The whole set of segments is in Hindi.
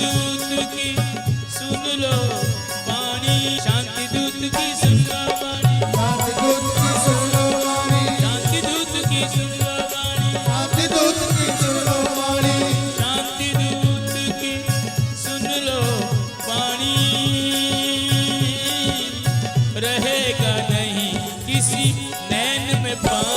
दूत की सुन लो वाणी, शांति दूत की सुन लो वाणी, शांति दूत की सुन लो वाणी, शांति दूत की सुन लो वाणी, शांति दूत की सुन लो वाणी, शांति दूत की सुन लो वाणी। रहेगा नहीं किसी नैन में पानी।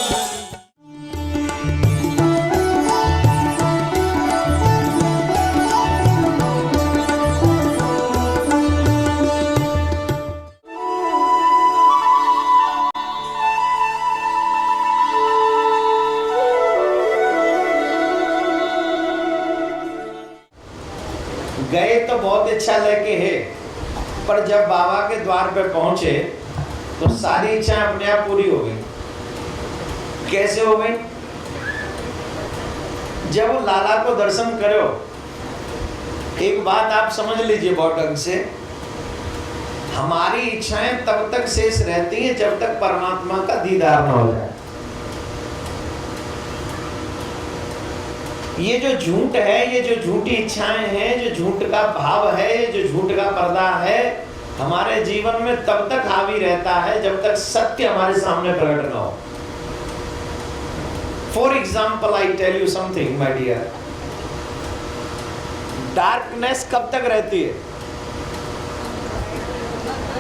गए तो बहुत इच्छा लेके है, पर जब बाबा के द्वार पे पहुंचे तो सारी इच्छाएं अपने आप पूरी हो गई। कैसे हो गई? जब लाला को दर्शन करो, एक बात आप समझ लीजिए बहुत ढंग से, हमारी इच्छाएं तब तक शेष रहती हैं जब तक परमात्मा का दीदार न हो जाए। ये जो झूठ है, ये जो झूठी इच्छाएं हैं, जो झूठ का भाव है, जो झूठ का पर्दा है, हमारे जीवन में तब तक हावी रहता है जब तक सत्य हमारे सामने प्रकट न हो। For example I tell you something my dear, darkness कब तक रहती है?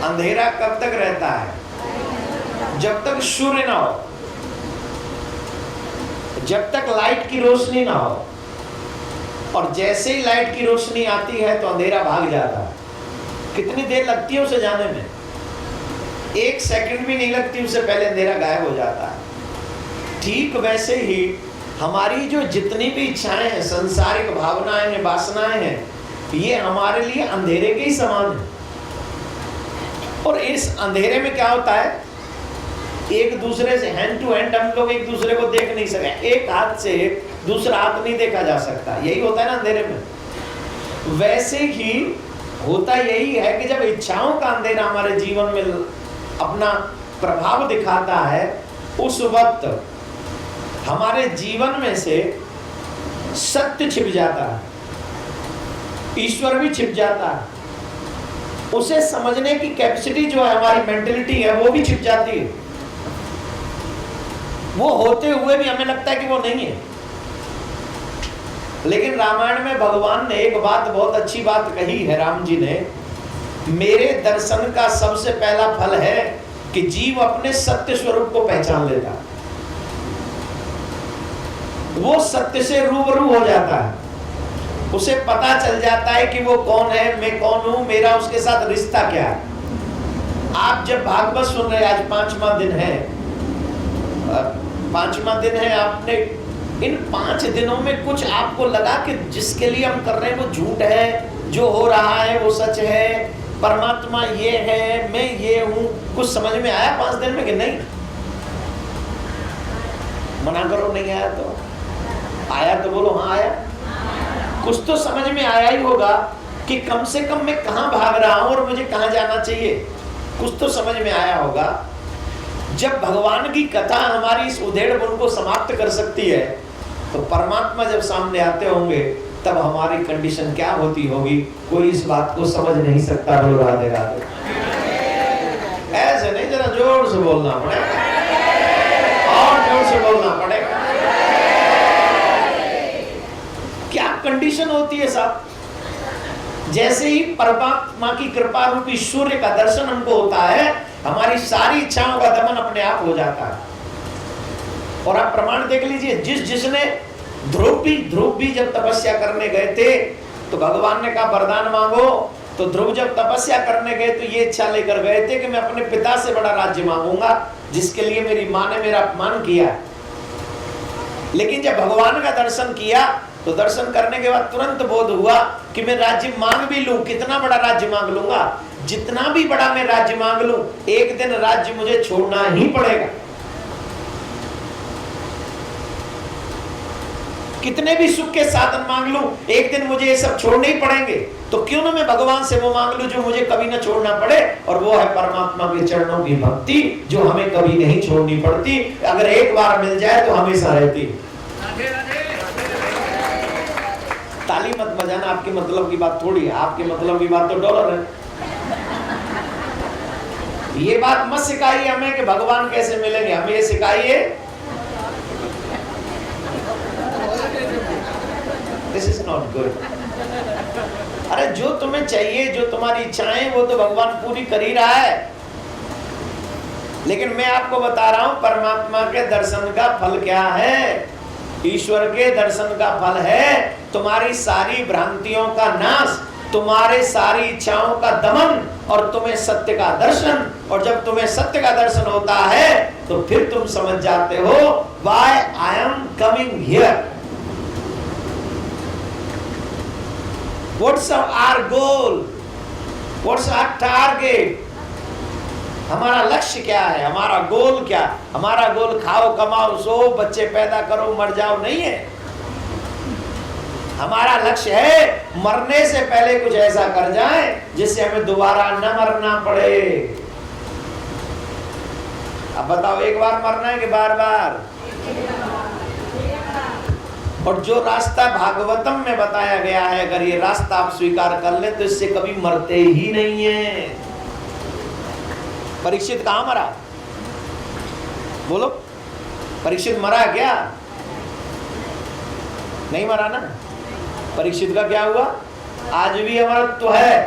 अंधेरा कब तक रहता है? जब तक सूर्य ना हो, जब तक लाइट की रोशनी ना हो। और जैसे ही लाइट की रोशनी आती है तो अंधेरा भाग जाता है। कितनी देर लगती है उसे जाने में? 1 सेकंड भी नहीं लगती, उससे पहले अंधेरा गायब हो जाता है। ठीक वैसे ही हमारी जो जितनी भी इच्छाएं हैं, सांसारिक भावनाएं हैं, वासनाएं हैं, ये हमारे लिए अंधेरे के ही समान है। और इस अंधेरे में क्या होता है, एक दूसरे से हैंड टू हैंड हम लोग एक दूसरे को देख नहीं सकते, एक हाथ से दूसरा हाथ नहीं देखा जा सकता। यही होता है ना अंधेरे में। वैसे ही होता यही है कि जब इच्छाओं का अंधेरा हमारे जीवन में अपना प्रभाव दिखाता है, उस वक्त हमारे जीवन में से सत्य छिप जाता है, ईश्वर भी छिप जाता है। उसे समझने की कैपेसिटी जो है, हमारी मेंटलिटी है, वो भी छिप जाती है। वो होते हुए भी हमें लगता है कि वो नहीं है। लेकिन रामायण में भगवान ने एक बात, बहुत अच्छी बात कही है राम जी ने, मेरे दर्शन का सबसे पहला फल है कि जीव अपने सत्य स्वरूप को पहचान लेता है। वो सत्य से रूबरू हो जाता है, उसे पता चल जाता है कि वो कौन है, मैं कौन हूं, मेरा उसके साथ रिश्ता क्या है। आप जब भागवत सुन रहे, आज 5वां दिन है, 5वां दिन है, आपने इन 5 दिनों में कुछ आपको लगा कि जिसके लिए हम कर रहे हैं वो झूठ है, जो हो रहा है वो सच है, परमात्मा ये है, मैं ये हूं, कुछ समझ में आया 5 दिन में कि नहीं? मना करो नहीं आया तो, आया तो बोलो हाँ आया। कुछ तो समझ में आया ही होगा कि कम से कम मैं कहां भाग रहा हूं और मुझे कहां जाना चाहिए। कुछ तो समझ में आया होगा। जब भगवान की कथा हमारी इस उधेड़ बुन को समाप्त कर सकती है, तो परमात्मा जब सामने आते होंगे तब हमारी कंडीशन क्या होती होगी, कोई इस बात को समझ नहीं सकता। बोल राधे राधे। ऐसे नहीं, जरा जोर से बोलना पड़ेगा, और जोर से बोलना पड़ेगा। क्या कंडीशन होती है साहब? जैसे ही परमात्मा की कृपा रूपी सूर्य का दर्शन हमको होता है, हमारी सारी इच्छाओं का दमन अपने आप हो जाता है। और आप प्रमाण देख लीजिए, जिसने ध्रुव भी जब तपस्या करने गए थे तो भगवान ने कहा वरदान मांगो, तो ध्रुव जब तपस्या करने गए तो ये इच्छा लेकर गए थे कि मैं अपने पिता से बड़ा राज्य मांगूंगा, जिसके लिए मेरी माँ ने मेरा अपमान किया। लेकिन जब भगवान का दर्शन किया तो दर्शन करने के बाद तुरंत बोध हुआ कि मैं राज्य मांग भी लूं, कितना बड़ा राज्य मांग लूंगा, जितना भी बड़ा मैं राज्य मांग लूं, एक दिन राज्य मुझे छोड़ना ही पड़ेगा। कितने भी सुख के साधन मांग लूं, एक दिन मुझे ये सब छोड़ने ही पड़ेंगे। तो क्यों ना मैं भगवान से वो मांग लूं जो मुझे कभी ना छोड़ना पड़े, और वो है परमात्मा के चरणों की भक्ति, जो हमें कभी नहीं छोड़नी पड़ती। अगर एक बार मिल जाए तो हमेशा रहती। ताली मत बजाना, आपके मतलब की बात थोड़ी है, आपके मतलब की बात तो डॉलर है। ये बात मत सिखाइए हमें कि भगवान कैसे मिलेंगे, हमें ये सिखाइए दिस इज नॉट गुड। अरे जो तुम्हें चाहिए, जो तुम्हारी इच्छाएं, वो तो भगवान पूरी कर ही रहा है। लेकिन मैं आपको बता रहा हूं परमात्मा के दर्शन का फल क्या है। ईश्वर के दर्शन का फल है तुम्हारी सारी भ्रांतियों का नाश, तुम्हारे सारी इच्छाओं का दमन और तुम्हें सत्य का दर्शन। और जब तुम्हें सत्य का दर्शन होता है तो फिर तुम समझ जाते हो why I am coming here, what's our goal, what's our target, हमारा लक्ष्य क्या है, हमारा गोल क्या। हमारा गोल खाओ कमाओ सो बच्चे पैदा करो मर जाओ नहीं है। हमारा लक्ष्य है मरने से पहले कुछ ऐसा कर जाए जिससे हमें दोबारा न मरना पड़े। अब बताओ, एक बार मरना है कि बार बार? और जो रास्ता भागवतम में बताया गया है, अगर ये रास्ता आप स्वीकार कर ले तो इससे कभी मरते ही नहीं है। परीक्षित कहां मरा? बोलो, परीक्षित मरा क्या? नहीं मरा ना। परीक्षित का क्या हुआ? आज भी अमरत्व है।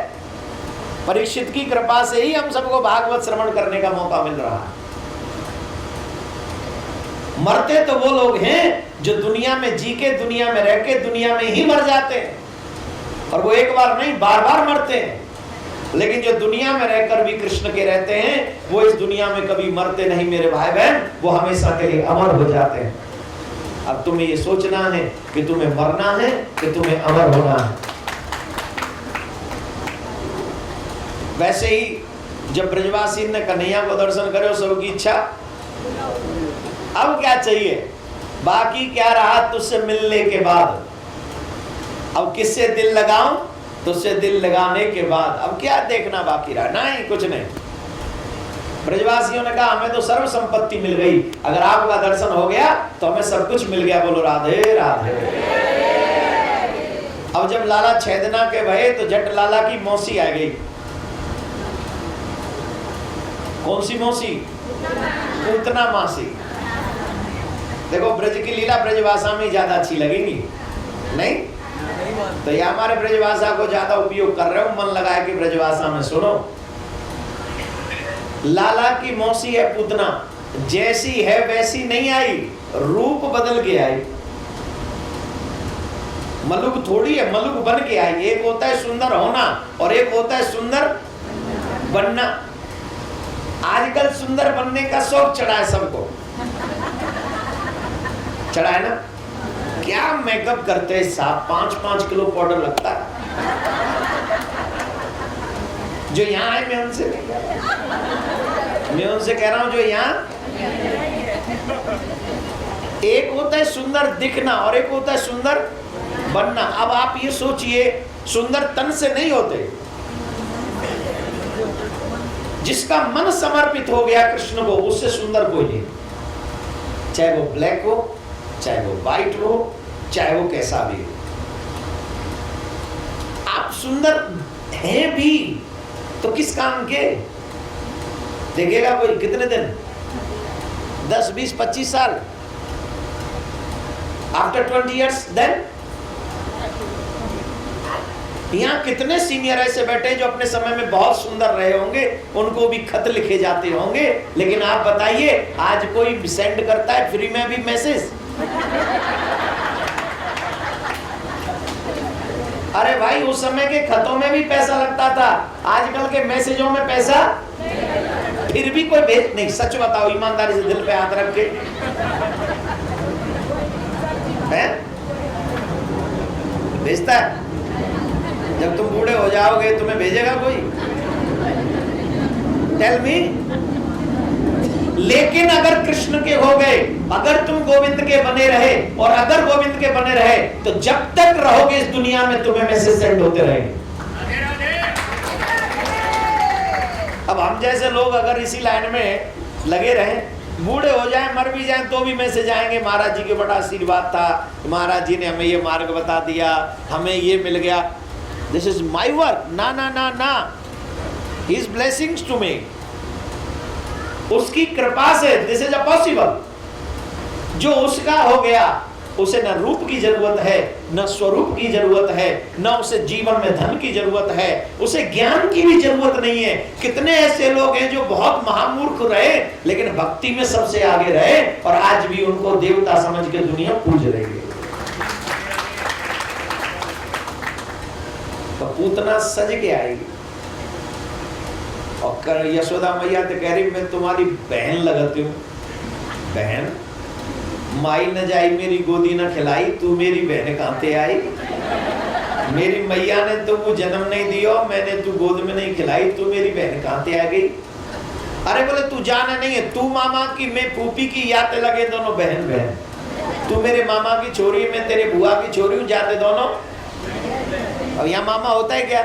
परीक्षित की कृपा से ही हम सबको भागवत श्रवण करने का मौका मिल रहा है। मरते तो वो लोग हैं जो दुनिया में जी के, दुनिया में रह के, दुनिया में ही मर जाते हैं। और वो एक बार नहीं बार बार मरते हैं। लेकिन जो दुनिया में रहकर भी कृष्ण के रहते हैं वो इस दुनिया में कभी मरते नहीं मेरे भाई बहन, वो हमेशा के लिए अमर हो जाते हैं। अब तुम्हें ये सोचना है कि तुम्हें मरना है कि तुम्हें अमर होना है। वैसे ही जब ब्रजवासी ने कन्हैया को दर्शन करे सबकी इच्छा, अब क्या चाहिए? बाकी क्या रहा तुझसे मिलने के बाद? अब किससे दिल लगाऊं? तुझसे दिल लगाने के बाद अब क्या देखना बाकी रहा? नहीं, कुछ नहीं। ब्रजवासियों ने कहा हमें तो सर्व संपत्ति मिल गई, अगर आपका दर्शन हो गया तो हमें सब कुछ मिल गया। बोलो राधे राधे। अब जब लाला छेदना के भये तो जट लाला की मौसी आ गई। कौन सी मौसी? पूतना मासी। देखो ब्रज की लीला ब्रजभाषा में ज्यादा अच्छी लगेगी, नहीं? तो ये हमारे ब्रजभाषा को ज्यादा उपयोग कर रहे हो, मन लगाए कि ब्रजभाषा में सुनो। लाला की मौसी है पूतना, जैसी है वैसी नहीं आई, रूप बदल के आई। मलुक थोड़ी है, मलुक बन के आई। एक होता है सुंदर होना और एक होता है सुंदर बनना। आजकल सुंदर बनने का शौक चढ़ा है सबको, चढ़ा है ना? क्या मेकअप करते हैं साहब, 5-5 किलो पाउडर लगता है। जो यहाँ है मैं उनसे कह रहा हूं, जो यहाँ एक होता है सुंदर दिखना और एक होता है सुंदर बनना। अब आप ये सोचिए, सुंदर तन से नहीं होते। जिसका मन समर्पित हो गया कृष्ण को, उससे सुंदर कोई नहीं, चाहे वो ब्लैक हो, चाहे वो व्हाइट हो, चाहे वो कैसा भी हो। आप सुंदर हैं भी तो किस काम के? देखेगा कोई कितने दिन? 10, 20, 25 साल। After 20 years then? यहाँ कितने सीनियर ऐसे बैठे जो अपने समय में बहुत सुंदर रहे होंगे, उनको भी खत लिखे जाते होंगे। लेकिन आप बताइए, आज कोई सेंड करता है फ्री में भी मैसेज? अरे भाई, उस समय के खतों में भी पैसा लगता था, आजकल के मैसेजों में पैसा फिर भी कोई भेज नहीं। सच बताओ, ईमानदारी से दिल पे हाथ रख के, भेजता है? जब तुम बूढ़े हो जाओगे तुम्हें भेजेगा कोई? Tell me. लेकिन अगर कृष्ण के हो गए, अगर तुम गोविंद के बने रहे, और अगर गोविंद के बने रहे तो जब तक रहोगे इस दुनिया में तुम्हें मैसेज सेंड होते रहेंगे। अब हम जैसे लोग अगर इसी लाइन में लगे रहे बूढ़े हो जाए, मर भी जाए तो भी मैसेज आएंगे, महाराज जी के बड़ा आशीर्वाद था, महाराज जी ने हमें ये मार्ग बता दिया, हमें ये मिल गया। This is my work. ना ना ना ना, हिज ब्लेसिंग्स टू मी, उसकी कृपा से दिस इज अ पॉसिबल। जो उसका हो गया, उसे न रूप की जरूरत है, न स्वरूप की जरूरत है, न उसे जीवन में धन की जरूरत है, उसे ज्ञान की भी जरूरत नहीं है। कितने ऐसे लोग हैं जो बहुत महामूर्ख रहे लेकिन भक्ति में सबसे आगे रहे और आज भी उनको देवता समझ के दुनिया पूज रही है। तो पूतना सज के आएगी और यशोदा मैया तो कह रही मैं तुम्हारी बहन लगती हूँ। बहन? माई न जाई मेरी गोदी न खिलाई, तू मेरी बहन कहां से आई? मेरी मैया ने तो वो जन्म नहीं दियो, मैंने तू गोद में नहीं खिलाई, तू मेरी बहन कहां से आ गई? अरे बोले तू जाना नहीं है, तू मामा की मैं फूफी की, याद लगे दोनों बहन बहन। तू मेरे मामा की छोरी है, मैं तेरे बुआ की छोरी हूँ, जाते दोनों। अब यहाँ मामा होता है क्या?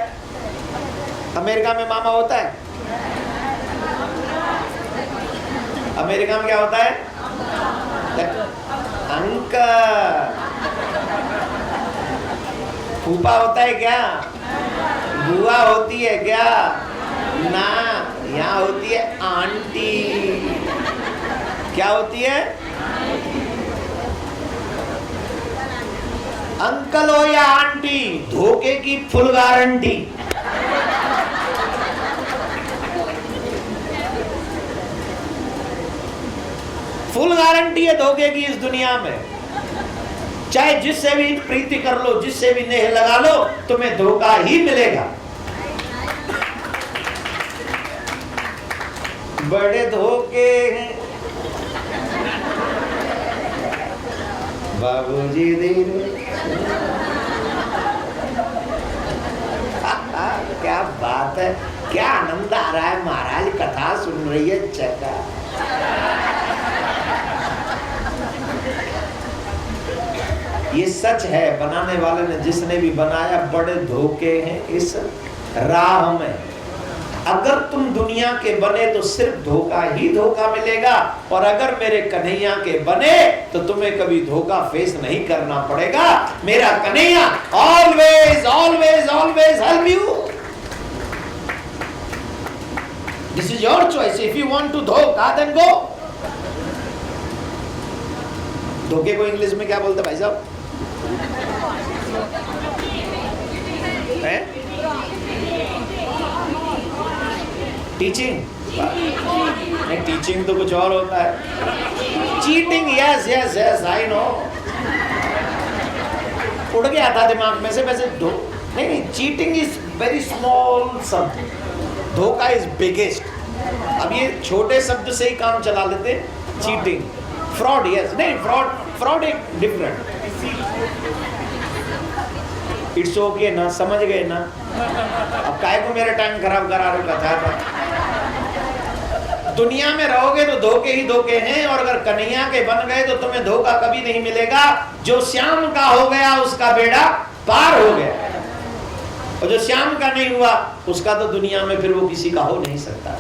अमेरिका में मामा होता है? अमेरिका में क्या होता है? अंकल। फूफा होता है क्या? बुआ होती है क्या? ना, यहाँ होती है आंटी। क्या होती है? अंकल हो या आंटी, धोखे की फुल गारंटी। फुल गारंटी है धोखे की इस दुनिया में। चाहे जिससे भी प्रीति कर लो, जिससे भी नेह लगा लो, तुम्हें धोखा ही मिलेगा। बड़े धोखे हैं बाबूजी धीरे। क्या बात है, क्या आनंद आ रहा है। महाराज कथा सुन रही है चका। ये सच है, बनाने वाले ने जिसने भी बनाया, बड़े धोखे हैं इस राह में। अगर तुम दुनिया के बने तो सिर्फ धोखा ही धोखा मिलेगा, और अगर मेरे कन्हैया के बने तो तुम्हें कभी धोखा फेस नहीं करना पड़ेगा। मेरा Kanhaiya always always always help you. This is your choice. If you want to धोखा देन गो। धोखे को इंग्लिश में क्या बोलते भाई साहब? टीचिंग? नहीं, टीचिंग तो कुछ और होता है। Cheating, yes yes yes I know. उड़ गया था दिमाग में से वैसे। नहीं नहीं, चीटिंग इज वेरी स्मॉल शब्द, धोखा इज बिगेस्ट। अब ये छोटे शब्द से ही काम चला लेते। चीटिंग, फ्रॉड, यस नहीं, फ्रॉड एक डिफरेंट। इट्स ओके ना, समझ गए ना? अब काहे को मेरा टाइम खराब करा रहे कथा पर। दुनिया में रहोगे तो धोखे ही धोखे हैं, और अगर कन्हैया के बन गए तो तुम्हें धोखा कभी नहीं मिलेगा। जो श्याम का हो गया उसका बेड़ा पार हो गया, और जो श्याम का नहीं हुआ उसका तो दुनिया में फिर वो किसी का हो नहीं सकता।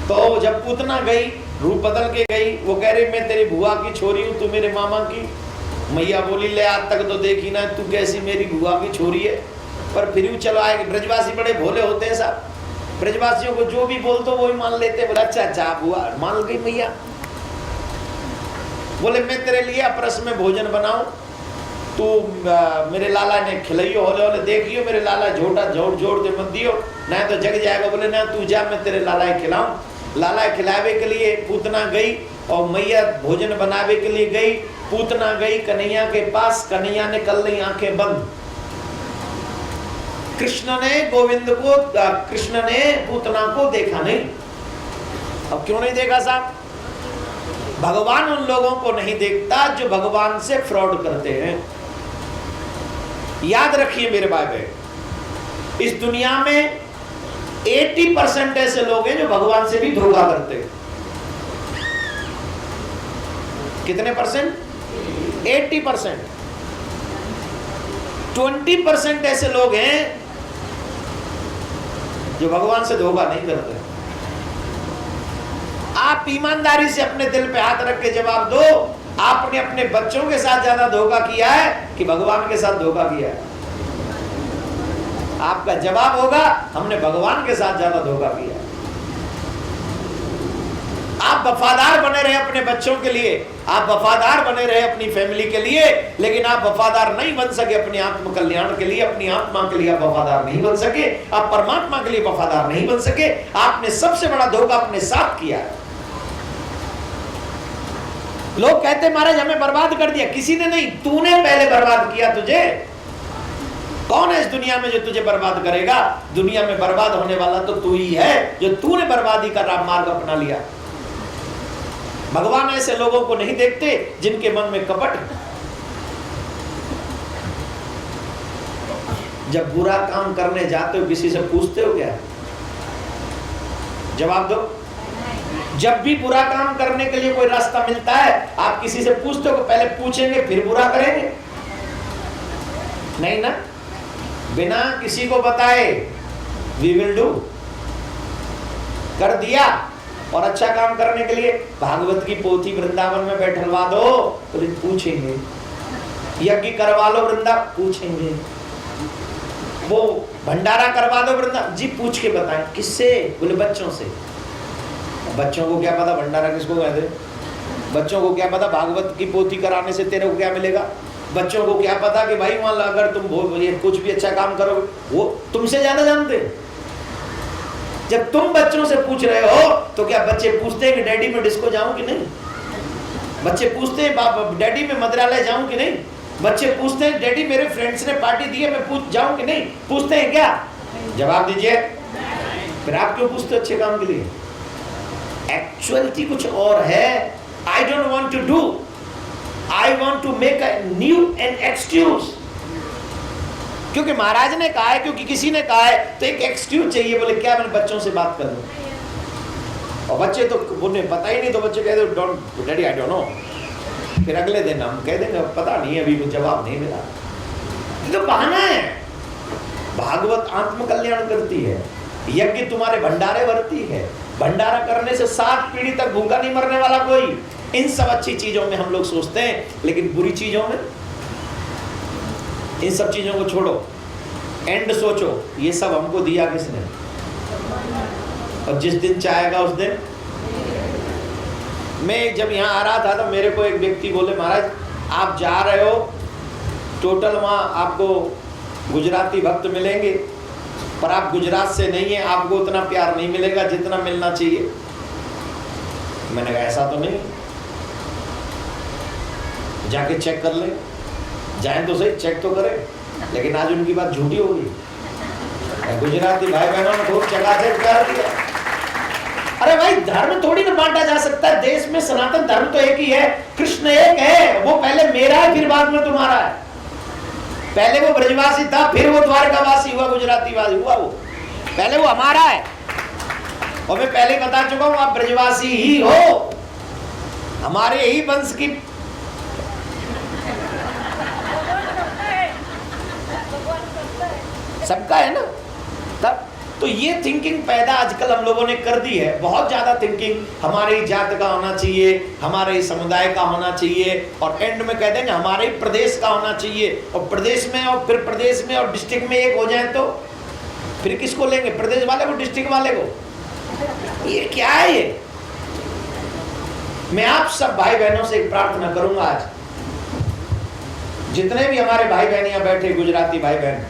तो जब पूतना गई, रूप बदल के गई, वो कह रही मैं तेरी बुआ की छोरी हूँ, तू मेरे मामा की। मैया बोली ले आज तक तो देखी ना, तू कैसी मेरी बुआ की छोरी है। पर फिर भी चलो आए। ब्रजवासी बड़े भोले होते हैं साहब, ब्रजवासियों को जो भी बोल दो वही मान लेते। बोला अच्छा अच्छा बुआ मान गई मैया। बोले मैं तेरे लिए अपरस में भोजन बनाऊं, तू मेरे लाला ने खिलाइयो, होले होले देखियो मेरे लाला झोटा जोड़ जोड़ दे मत दियो, नहीं तो जग जाएगा। बोले ना तू जा, मैं तेरे लाला खिलाऊं। लाला खिलावे के लिए पूतना गई, और मैया भोजन बनावे के लिए गई। पूतना गई कन्हैया के पास, कन्हैया ने कर ली आंखें बंद। कृष्ण ने गोविंद को, कृष्ण ने पूतना को देखा नहीं। अब क्यों नहीं देखा साहब? भगवान उन लोगों को नहीं देखता जो भगवान से फ्रॉड करते हैं। याद रखिए मेरे भाई बहन, इस दुनिया में 80% ऐसे लोग हैं जो भगवान से भी धोखा करते हैं। कितने परसेंट? 80%। 20% ऐसे लोग हैं जो भगवान से धोखा नहीं करते। आप ईमानदारी से अपने दिल पे हाथ रख के जवाब दो, आपने अपने बच्चों के साथ ज्यादा धोखा किया है कि भगवान के साथ धोखा किया है? आपका जवाब होगा हमने भगवान के साथ ज्यादा धोखा किया। आप वफादार बने रहे अपने बच्चों के लिए, आप वफादार बने रहे अपनी फैमिली के लिए, लेकिन आप वफादार नहीं बन सके अपने आत्म कल्याण के लिए, अपनी आत्मा के लिए आप वफादार नहीं बन सके, आप परमात्मा के लिए वफादार नहीं बन सके। आपने सबसे बड़ा धोखा अपने साथ किया। लोग कहते महाराज हमें बर्बाद कर दिया। किसी ने नहीं, तूने पहले बर्बाद किया। तुझे कौन है इस दुनिया में जो तुझे बर्बाद करेगा? दुनिया में बर्बाद होने वाला तो तू ही है, जो तूने बर्बादी का मार्ग अपना लिया। भगवान ऐसे लोगों को नहीं देखते जिनके मन में कपट। जब बुरा काम करने जाते हो किसी से पूछते हो क्या? जवाब दो। जब भी बुरा काम करने के लिए कोई रास्ता मिलता है आप किसी से पूछते हो? पहले पूछेंगे फिर बुरा करेंगे? नहीं ना, बिना किसी को बताए वी विल डू, कर दिया। और अच्छा काम करने के लिए भागवत की पोथी वृंदावन में बैठलवा दो तो पूछेंगे, यज्ञ करवा लो वृंदा, पूछेंगे, वो भंडारा करवा दो वृंदा जी, पूछ के बताएं। किससे? बोले बच्चों से। बच्चों को क्या पता भंडारा किसको कहते? बच्चों को क्या पता भागवत की पोथी कराने से तेरे को क्या मिलेगा? बच्चों को क्या पता कि भाई मान लो अगर तुम कुछ भी अच्छा काम करो, वो तुमसे ज्यादा जानते। जब तुम बच्चों से पूछ रहे हो तो क्या बच्चे पूछते हैं कि डैडी मैं डिस्को जाऊं कि नहीं? बच्चे पूछते हैं डैडी मैं मंदिरालय जाऊं कि नहीं? बच्चे पूछते हैं डैडी मेरे फ्रेंड्स ने पार्टी दी है मैं पूछ जाऊं कि नहीं? पूछते हैं क्या? जवाब दीजिए। फिर आप क्यों पूछते अच्छे काम के लिए? एक्चुअलिटी कुछ और है। I don't want to do, I want to make a new an excuse. क्योंकि महाराज ने कहा है, क्योंकि किसी ने कहा है, तो एक एक्सक्यूज चाहिए। बोले क्या? मैंने बच्चों से बात कर लूं। और बच्चे तो उन्हें पता ही नहीं, तो बच्चे कहते don't daddy I don't know. फिर अगले दिन हम कह देंगे पता नहीं अभी कुछ जवाब नहीं मिला। तो बहाना है। भागवत आत्म कल्याण करती है, यज्ञ तुम्हारे भंडारे भरती है। भंडारा करने से 7 पीढ़ी तक भूखा नहीं मरने वाला कोई। इन सब अच्छी चीजों में हम लोग सोचते हैं, लेकिन बुरी चीजों में, इन सब चीजों को छोड़ो, एंड सोचो ये सब हमको दिया किसने? और जिस दिन चाहेगा उस दिन। मैं जब यहाँ आ रहा था तो मेरे को एक व्यक्ति बोले महाराज आप जा रहे हो, टोटल वहाँ आपको गुजराती भक्त मिलेंगे, पर आप गुजरात से नहीं है, आपको उतना प्यार नहीं मिलेगा जितना मिलना चाहिए। मैंने कहा ऐसा तो नहीं, जाके चेक कर ले, जाए तो सही, चेक तो करें। लेकिन आज उनकी बात झूठी होगी। गुजराती भाई बहनों ने खूब चकाचक प्यार दिया। अरे भाई धर्म थोड़ी ना बांटा जा सकता है। देश में सनातन धर्म तो एक ही है, कृष्ण एक है। वो पहले मेरा है फिर बाद में तुम्हारा है। पहले वो ब्रजवासी था फिर वो द्वारकावासी हुआ, गुजराती वासी हुआ। वो पहले वो हमारा है। और मैं पहले बता चुका हूं आप ब्रजवासी ही हो, हमारे ही वंश की। सबका है ना तब। तो ये थिंकिंग पैदा आजकल हम लोगों ने कर दी है, बहुत ज्यादा थिंकिंग हमारे ही जात का होना चाहिए, हमारे ही समुदाय का होना चाहिए, और एंड में कह देंगे हमारे ही प्रदेश का होना चाहिए। और प्रदेश में, और फिर प्रदेश में और डिस्ट्रिक्ट में एक हो जाए तो फिर किसको लेंगे? प्रदेश वाले को, डिस्ट्रिक्ट वाले को? ये क्या है ये? मैं आप सब भाई बहनों से एक प्रार्थना करूंगा, आज जितने भी हमारे भाई बहन यहाँ बैठे, गुजराती भाई बहन,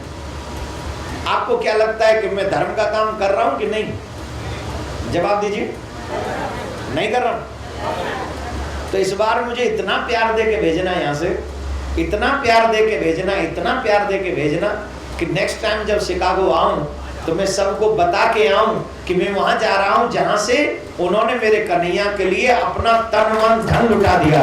आपको क्या लगता है कि मैं धर्म का काम कर रहा हूं कि नहीं? जवाब दीजिए। नहीं कर रहा हूं। तो इस बार मुझे इतना प्यार दे के भेजना है यहाँ से, इतना प्यार दे के भेजना, इतना प्यार दे के भेजना कि नेक्स्ट टाइम जब शिकागो आऊं तो मैं सबको बता के आऊं कि मैं वहां जा रहा हूं जहां से उन्होंने मेरे कन्हैया के लिए अपना तन मन धन लुटा दिया।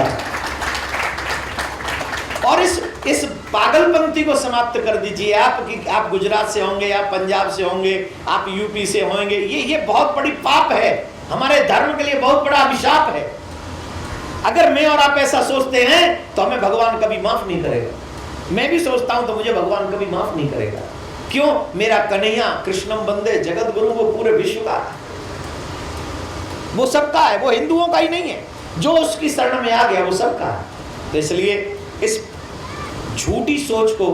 और इस पागलपंथी को समाप्त कर दीजिए। आप गुजरात से होंगे, आप पंजाब से होंगे, आप यूपी से होंगे, ये बहुत बड़ी पाप है, हमारे धर्म के लिए बहुत बड़ा अभिशाप है। अगर मैं और आप ऐसा सोचते हैं तो हमें भगवान कभी माफ नहीं करेगा। मैं भी सोचता हूं तो मुझे भगवान कभी माफ नहीं करेगा। क्यों? मेरा कन्हैया कृष्णम बंदे जगत गुरु, वो पूरे विश्व का। वो सबका है, वो हिंदुओं का ही नहीं है। जो उसकी शरण में आ गया वो सबका है। तो इसलिए इस झूठी सोच को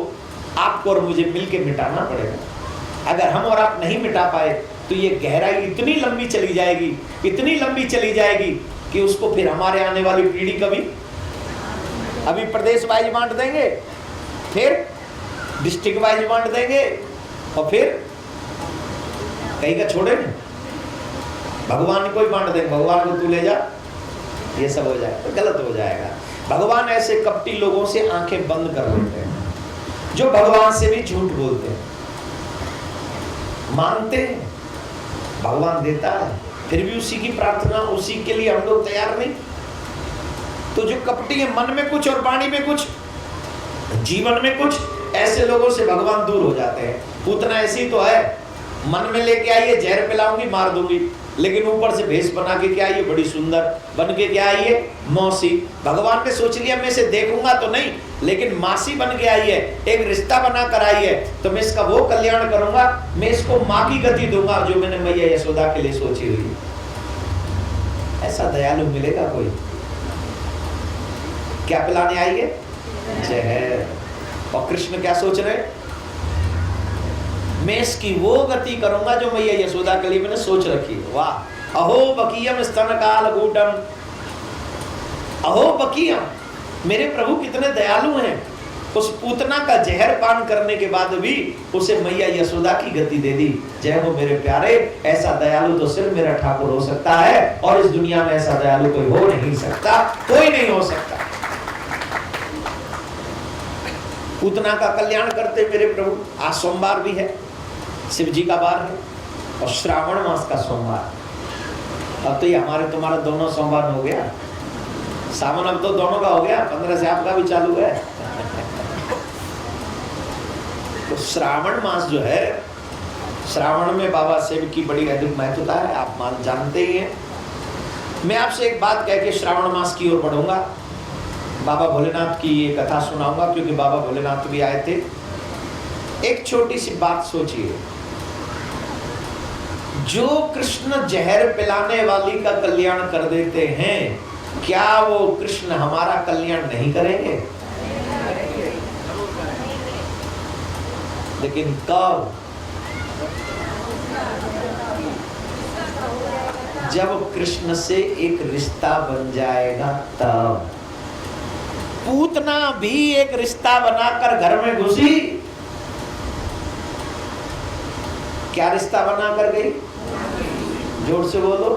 आपको और मुझे मिलकर मिटाना पड़ेगा। अगर हम और आप नहीं मिटा पाए तो ये गहराई इतनी लंबी चली जाएगी, इतनी लंबी चली जाएगी कि उसको फिर हमारे आने वाली पीढ़ी कभी, अभी प्रदेश वाइज बांट देंगे, फिर डिस्ट्रिक्ट वाइज बांट देंगे, और फिर कहीं का छोड़े नहीं, भगवान को ही बांट देंगे, भगवान को तू ले जा, ये सब हो जाएगा, तो गलत हो जाएगा। भगवान ऐसे कपटी लोगों से आंखें बंद कर लेते हैं जो भगवान से भी झूठ बोलते हैं। मांगते हैं, भगवान देता है, फिर भी उसी की प्रार्थना, उसी के लिए हम लोग तैयार नहीं। तो जो कपटी है, मन में कुछ और वाणी में कुछ, जीवन में कुछ, ऐसे लोगों से भगवान दूर हो जाते हैं। पूतना ऐसी तो है, मन में लेके आइए जहर पिलाऊंगी मार दूंगी, लेकिन ऊपर से भेष बना के क्या आइए बड़ी सुंदर, बन के क्या आइए मौसी। भगवान ने सोच लिया मैं इसे देखूंगा तो नहीं, लेकिन मासी बन के आई है, एक रिश्ता बना कर आई है, तो मैं इसका वो कल्याण करूंगा, मैं इसको माँ की गति दूंगा जो मैंने मैया यशोदा के लिए सोची हुई। ऐसा दयालु मिलेगा कोई? क्या पिलाने आई है? जहर। और कृष्ण क्या सोच रहे? मैं इसकी वो गति करूंगा जो मैया यशोदा के लिए मैंने सोच रखी है। वाह! अहो बकीयम स्तन काल कूटम, अहो बकीयम, मेरे प्रभु कितने दयालु हैं। उस पूतना का जहर पान करने के बाद भी उसे मैया यशोदा की गति दे दी। जय हो मेरे प्यारे, ऐसा दयालु तो सिर्फ मेरा ठाकुर हो सकता है, और इस दुनिया में ऐसा दयालु कोई हो नहीं सकता, कोई नहीं हो सकता। पूतना का कल्याण करते मेरे प्रभु। आज सोमवार भी है, शिव जी का वार है, और श्रावण मास का सोमवार। अब तो ये हमारे तुम्हारा दोनों सोमवार हो गया, सावन अब तो दोनों का हो गया, 15 से आपका भी चालू है। तो श्रावण मास जो है, श्रावण में बाबा शिव की बड़ी अधिक महत्वता है, आप मान जानते ही हैं। मैं आपसे एक बात कह के श्रावण मास की ओर बढ़ूंगा। बाबा भोलेनाथ की ये कथा सुनाऊंगा, क्योंकि बाबा भोलेनाथ भी आए थे। एक छोटी सी बात सोचिए, जो कृष्ण जहर पिलाने वाली का कल्याण कर देते हैं, क्या वो कृष्ण हमारा कल्याण नहीं करेंगे? लेकिन कब? जब कृष्ण से एक रिश्ता बन जाएगा तब। पूतना भी एक रिश्ता बनाकर घर में घुसी। क्या रिश्ता बनाकर गई? जोर से बोलो।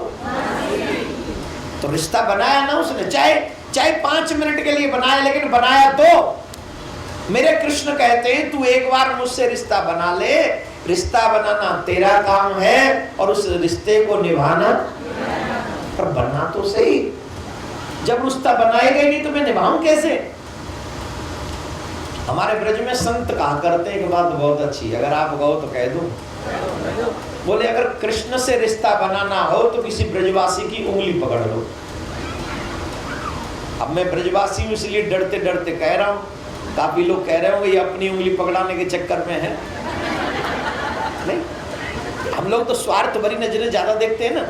तो रिश्ता बनाया ना उसने, चाहे 5 मिनट के लिए बनाया, लेकिन बनाया तो। मेरे कृष्ण कहते हैं तू एक बार मुझसे रिश्ता बना ले, रिश्ता बनाना तेरा काम है, और उस रिश्ते को निभाना, पर बनना तो सही। जब रिश्ता बनाएगा नहीं तो मैं निभाऊं कैसे? हमारे ब्रज में संत कहा करते हैं एक बात बहुत अच्छी, अगर आप कहो तो कह दूं। बोले अगर कृष्ण से रिश्ता बनाना हो तो किसी ब्रजवासी की उंगली पकड़ लो। अब मैं ब्रजवासी हूं इसलिए डरते डरते कह रहा हूं, काफी लोग कह रहे होंगे ये अपनी उंगली पकड़ाने के चक्कर में है। नहीं, हम लोग तो स्वार्थ भरी नजरें ज्यादा देखते हैं ना,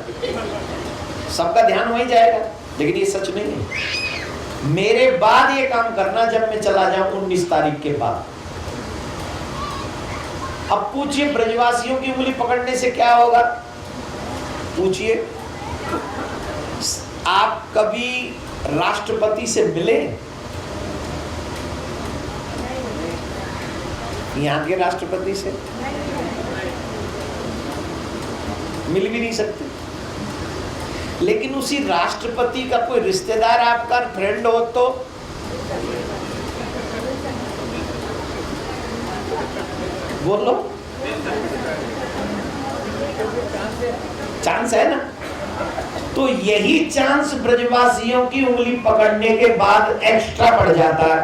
सबका ध्यान वहीं जाएगा, लेकिन ये सच नहीं है। मेरे बाद ये काम करना जब मैं चला जाऊं 19 तारीख के बाद। अब पूछिए ब्रजवासियों की उंगली पकड़ने से क्या होगा? पूछिए, आप कभी राष्ट्रपति से मिले? यहाँ के राष्ट्रपति से मिल भी नहीं सकते। लेकिन उसी राष्ट्रपति का कोई रिश्तेदार आपका फ्रेंड हो तो बोलो, चांस है ना? तो यही चांस ब्रजवासियों की उंगली पकड़ने के बाद एक्स्ट्रा बढ़ जाता है।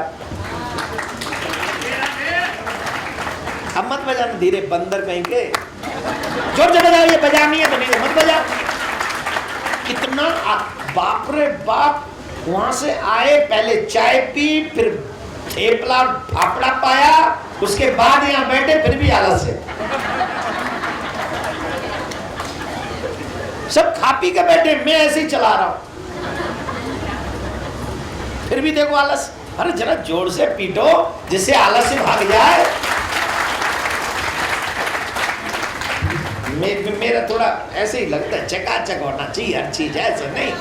अब मत बजाना, धीरे, बंदर कहीं के जोर से बजाओ, ये बजानी है तो नहीं मत बजाओ। कितना बाप रे बाप, वहां से आए, पहले चाय पी, फिर थेपला फाफड़ा पाया, उसके बाद यहाँ बैठे, फिर भी आलस है। सब खा पी के बैठे, मैं ऐसे ही चला रहा हूं, फिर भी देखो आलस। अरे जरा जोर से पीटो जिससे आलस से भाग जाए। मेरा थोड़ा ऐसे ही लगता है, चकाचक होना चाहिए हर चीज, ऐसे नहीं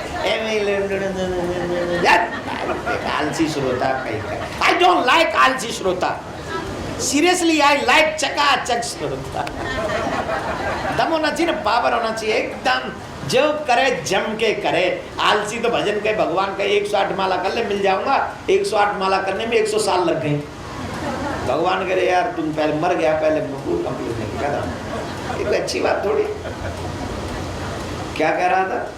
आलसी श्रोता। आई डोंट लाइक आलसी श्रोता, सीरियसली आई लाइक चकाचक श्रोता। दम होना चाहिए ना, पावर होना चाहिए एकदम, जो करे जम के करे। आलसी तो भजन के भगवान का 108 माला कर ले मिल जाऊंगा, 108 माला करने में 100 साल लग गए। भगवान करे यार तुम पहले मर गया, पहले कंप्लीट नहीं किया था। ये कोई अच्छी बात थोड़ी। क्या कह रहा था?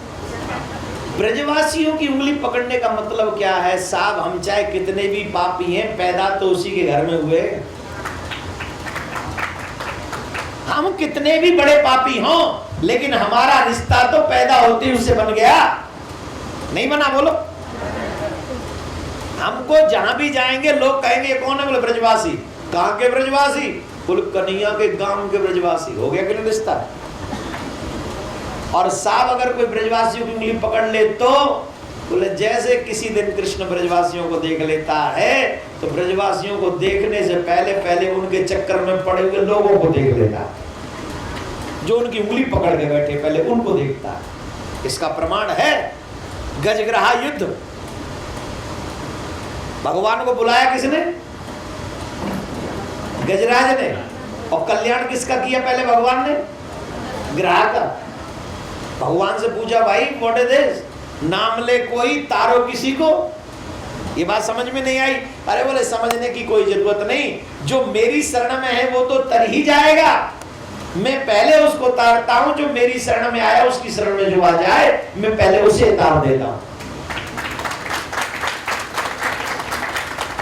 ब्रजवासियों की उंगली पकड़ने का मतलब क्या है? साहब हम चाहे कितने भी पापी हैं, पैदा तो उसी के घर में हुए। हम कितने भी बड़े पापी हों, लेकिन हमारा रिश्ता तो पैदा होते ही उससे बन गया, नहीं बना? बोलो। हमको जहां भी जाएंगे लोग कहेंगे कौन है? बोले ब्रजवासी। कहां के ब्रजवासी? बोले कन्हैया के गांव के ब्रजवासी। हो गया कि नहीं रिश्ता? और साहब अगर कोई ब्रजवासियों की उंगली पकड़ ले तो बोले जैसे किसी दिन कृष्ण ब्रजवासियों को देख लेता है तो ब्रजवासियों को देखने से पहले पहले उनके चक्कर में पड़े हुए लोगों को देख लेता है। जो उनकी उंगली पकड़ के बैठे पहले उनको देखता है। इसका प्रमाण है गजग्रहा युद्ध। भगवान को बुलाया किसने? गजराज ने। और कल्याण किसका किया पहले भगवान ने? ग्रह का। भगवान से पूछा भाई व्हाट इज दिस? नाम ले कोई, तारो किसी को। ये बात समझ में नहीं आई? अरे बोले समझने की कोई जरूरत नहीं, जो मेरी शरण में है वो तो तर ही जाएगा। मैं पहले उसको तारता हूं, जो मेरी शरण में आया उसकी शरण में जो आ जाए मैं पहले उसे तार देता हूं।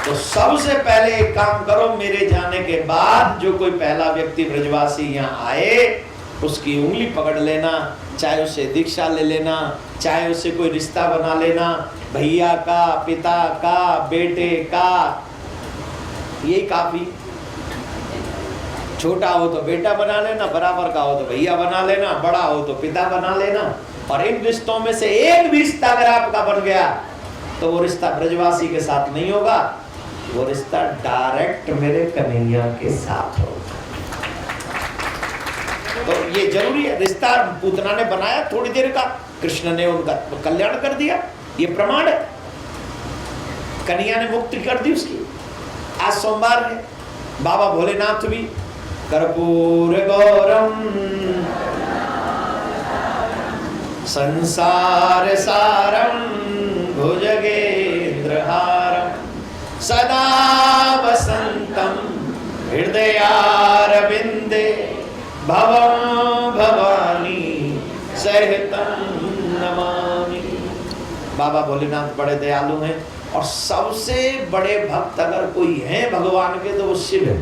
तो सबसे पहले एक काम करो, मेरे जाने के बाद जो कोई पहला व्यक्ति ब्रजवासी यहाँ आए उसकी उंगली पकड़ लेना, चाहे उससे दीक्षा ले लेना, चाहे उससे कोई रिश्ता बना लेना, भैया का, पिता का, बेटे का, यही काफी। छोटा हो तो बेटा बना लेना, बराबर का हो तो भैया बना लेना, बड़ा हो तो पिता बना लेना। और इन रिश्तों में से एक भी रिश्ता अगर आपका बन गया तो वो रिश्ता ब्रजवासी के साथ नहीं होगा, वो रिश्ता डायरेक्ट मेरे कन्हैया के साथ होगा। तो ये जरूरी है। रिश्ता पूतना ने बनाया थोड़ी देर का, कृष्ण ने उनका कल्याण कर दिया, ये प्रमाण है। कन्हैया ने मुक्ति कर दी उसकी। आज सोमवार है, बाबा भोलेनाथ भी कर्पूर गौरम संसार सारम भुजगेंद्रहारम सदा वसंतम हृदयारविंदे भवं भवानी सहितं नमामि। बाबा भोलेनाथ बड़े दयालु हैं और सबसे बड़े भक्त अगर कोई है भगवान के तो वो शिव है।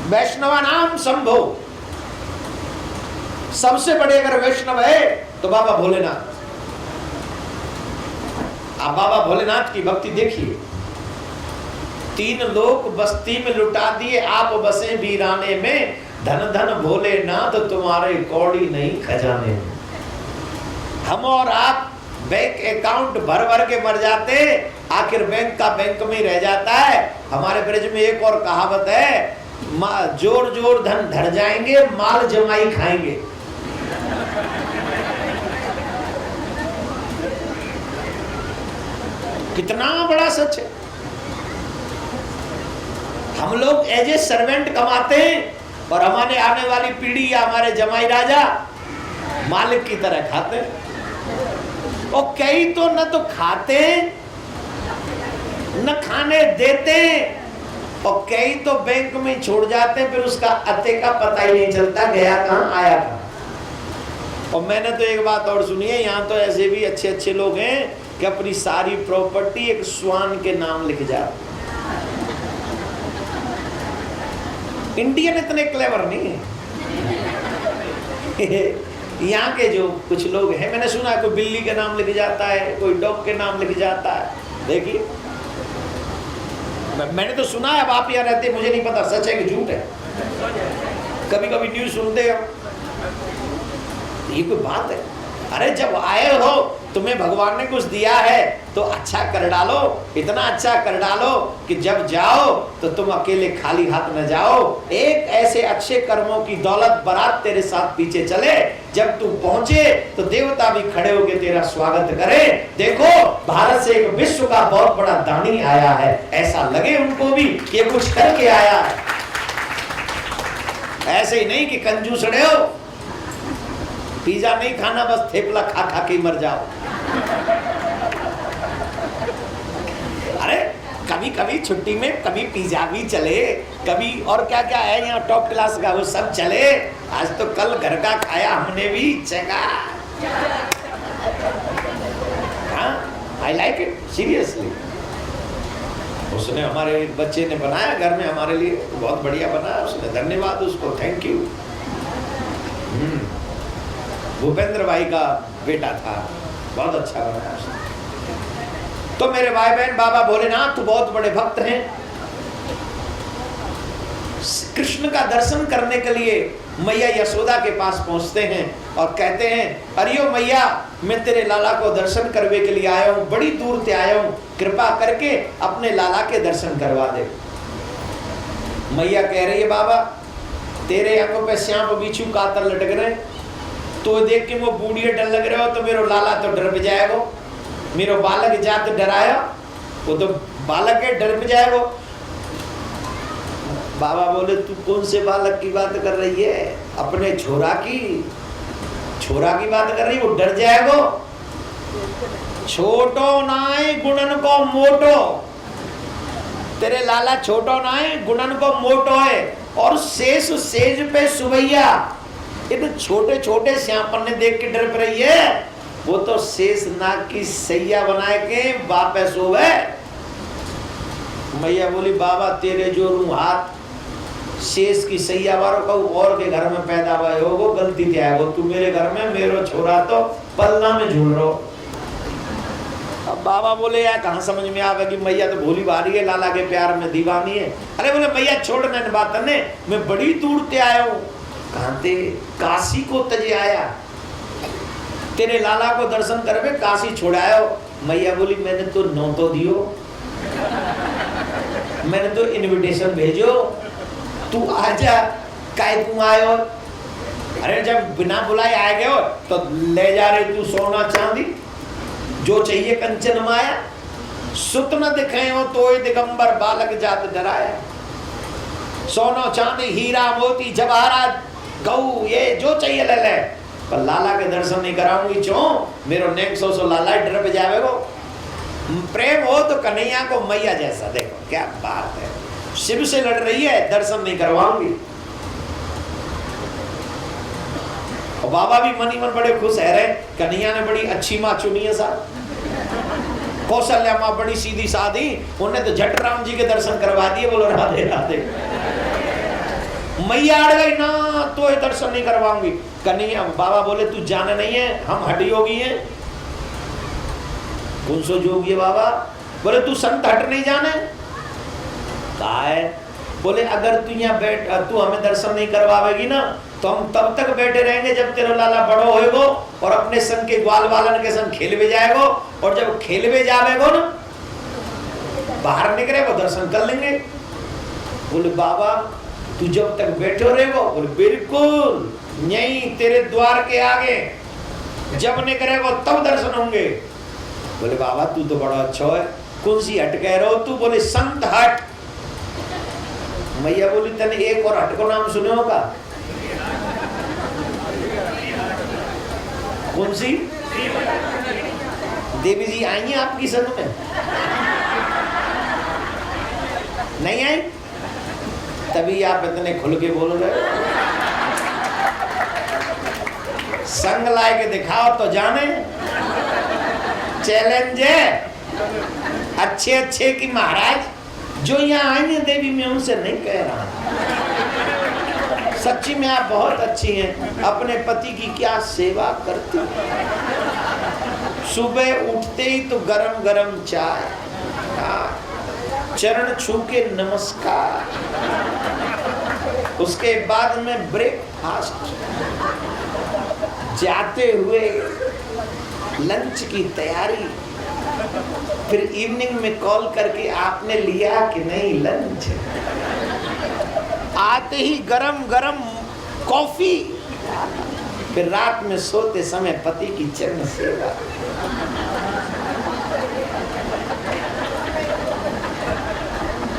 वैष्णवा नाम शंभो, सबसे बड़े अगर वैष्णव है तो बाबा भोलेनाथ। आप बाबा भोलेनाथ की भक्ति देखिए। 3 लोक बस्ती में लुटा दिए, आप बसे वीराने में, धन धन भोलेनाथ तुम्हारे कौड़ी नहीं खजाने में। हम और आप बैंक अकाउंट भर भर के मर जाते, आखिर बैंक का बैंक में ही रह जाता है। हमारे ब्रज में एक और कहावत है, जोर जोर धन धर जाएंगे, माल जमाई खाएंगे। कितना बड़ा सच है। हम लोग एज ए सर्वेंट कमाते हैं और हमारे आने वाली पीढ़ी या हमारे जमाई राजा मालिक की तरह खाते हैं। और कई तो न तो खाते न खाने देते, और कई तो बैंक में छोड़ जाते हैं, फिर उसका अते का पता ही नहीं चलता गया कहां आया कहां। और मैंने तो एक बात और सुनी है, यहाँ तो ऐसे भी अच्छे अच्छे लोग हैं कि अपनी सारी प्रॉपर्टी एक स्वान के नाम लिख जाते। इंडियन इतने क्लेवर नहीं है। यहाँ के जो कुछ लोग हैं, मैंने सुना है कोई बिल्ली के नाम लिख जाता है, कोई डॉग के नाम लिख जाता है। देखिए मैंने तो सुना है, अब आप यहाँ रहते मुझे नहीं पता सच है कि झूठ है। कभी कभी न्यूज सुनते हो ये कोई बात है? अरे जब आए हो, तुम्हें भगवान ने कुछ दिया है तो अच्छा कर डालो, इतना अच्छा कर डालो कि जब जाओ तो तुम अकेले खाली हाथ न जाओ। एक ऐसे अच्छे कर्मों की दौलत बारात तेरे साथ पीछे चले, जब तू पहुंचे तो देवता भी खड़े होकर तेरा स्वागत करें। देखो भारत से एक विश्व का बहुत बड़ा दानी आया है, ऐसा लगे उनको भी कि कुछ करके आया है। ऐसे ही नहीं कि कंजूस रहे हो, पिज्जा नहीं खाना, बस थेपला खा खा के मर जाओ। अरे कभी कभी छुट्टी में कभी पिज्जा भी चले, कभी और क्या क्या है यहाँ टॉप क्लास का वो सब चले। आज तो कल घर का खाया हमने भी, चेगा। I like it seriously. उसने हमारे एक बच्चे ने बनाया घर में हमारे लिए, तो बहुत बढ़िया बनाया उसने, धन्यवाद उसको, थैंक यू। भूपेंद्र भाई का बेटा था, बहुत अच्छा बनाया उसने। तो मेरे भाई बहन, बाबा भोलेनाथ बहुत बड़े भक्त हैं। कृष्ण का दर्शन करने के लिए मैया यशोदा के पास पहुंचते हैं और कहते हैं, अरियो मैया, मैं तेरे लाला को दर्शन करने के लिए आया हूं, बड़ी दूर से आया हूं, कृपा करके अपने लाला के दर्शन करवा दे। मैया कह रही है, बाबा तेरे अंगों पे श्याम बिच्छू कातर लटक रहे, तो देख के वो बूढ़िया डर लग रहे हो, तो मेरो लाला तो डर पे जाएगो, मेरो बालक जात डराया, वो तो बालक है, डर पे जाएगो। बाबा बोले, तू कौन से बालक की बात कर रही है? अपने छोरा की बात कर रही, वो डर जाएगो। छोटो नाय गुणन को मोटो, तेरे लाला छोटो नाय गुणन को मोटो है, और शेष सेज पे सुबैया। ये तो छोटे छोटे श्यामपन ने देख के डर रही है, वो तो शेष नाग की सैया बनाए के बापे सोवे। मैया बोली, बाबा तेरे जो रू हाथ शेष की सैया वालों का और के घर में पैदा हुआ हो, गलती क्या है, तू मेरे घर में मेरो छोरा तो पल्ला में झूल रहो। अब बाबा बोले, यार कहाँ समझ में आवे कि मैया तो भोली भारी है, लाला के प्यार में दीवानी है। अरे बोले, मैया छोड़ मैंने बात ने, मैं बड़ी दूर से आया हूँ। कहाँ ते? काशी को तजे आया, तेरे लाला को दर्शन करवे काशी छोड़ायो। मैया बोली, मैंने तो नो तो दियो, मैंने तो इनविटेशन भेजो, तू आजा, काय तू आयो? अरे जब बिना बुलाए आ गए हो तो ले जा रहे तू सोना चांदी, जो चाहिए कंचन माया, सुत न दिखे हो तो दिगंबर बालक जात डराया। सोना चांदी हीरा मोती जवाहरात गऊ, ये जो चाहिए ले ले, पर लाला के दर्शन नहीं कराऊंगी। चो मेरो नेक सो लाला डर पे जावेगो। प्रेम हो तो कन्हैया को मैया जैसा, देखो क्या बात है, शिव से लड़ रही है, दर्शन नहीं करवाऊंगी। और बाबा भी मन ही मन बड़े खुश है रहे, कन्हैया ने बड़ी अच्छी माँ चुनी है साहब, कौशल्या माँ बड़ी सीधी सादी, उन्हें तो झट राम जी के दर्शन करवा दिए। बोलो राधे राधे। मैया अड़ गई ना, तो ये दर्शन नहीं करवाऊंगी। कन्हैया, बाबा बोले, तू जाने नहीं है, हम हट योगी हैं। कौन सो जोगी है बाबा? बोले, तू संत हट नहीं जाने। कहा है? बोले, अगर तू यहाँ बैठ, तू हमें दर्शन नहीं करवावेगी ना, तो हम तब तक बैठे रहेंगे जब तेरा लाला बड़ो होएगो और अपने संग के ग्वाल वालन के संग खेलवे जाएगो, और जब खेलवे जावेगो ना, बाहर निकलेगो, दर्शन कर लेंगे। बोले, बाबा तू जब तक बैठो रहेगो? बोले, बिल्कुल यहीं तेरे द्वार के आगे, जब निकलेगो तब दर्शन होंगे। बोले, बाबा तू तो बड़ा अच्छा है, कौन सी हट कह रहे हो तू? बोले, संत हट। मैया बोली, तने एक और हट को नाम सुने होगा? कौन सी? देवी जी आई हैं आपकी संग में? नहीं आई? तभी आप इतने खुल के बोल रहे हो। संग लाए के दिखाओ तो जाने। चैलेंज है अच्छे अच्छे की महाराज जो यहाँ आएंगे देवी, मैं उनसे नहीं कह रहा, सच्ची में आप बहुत अच्छी हैं, अपने पति की क्या सेवा करती। सुबह उठते ही तो गरम गरम चाय, चरण छू के नमस्कार, उसके बाद में ब्रेकफास्ट, जाते हुए लंच की तैयारी, फिर इवनिंग में कॉल करके आपने लिया कि नहीं लंच, आते ही गरम गरम कॉफी, फिर रात में सोते समय पति की चरण सेवा।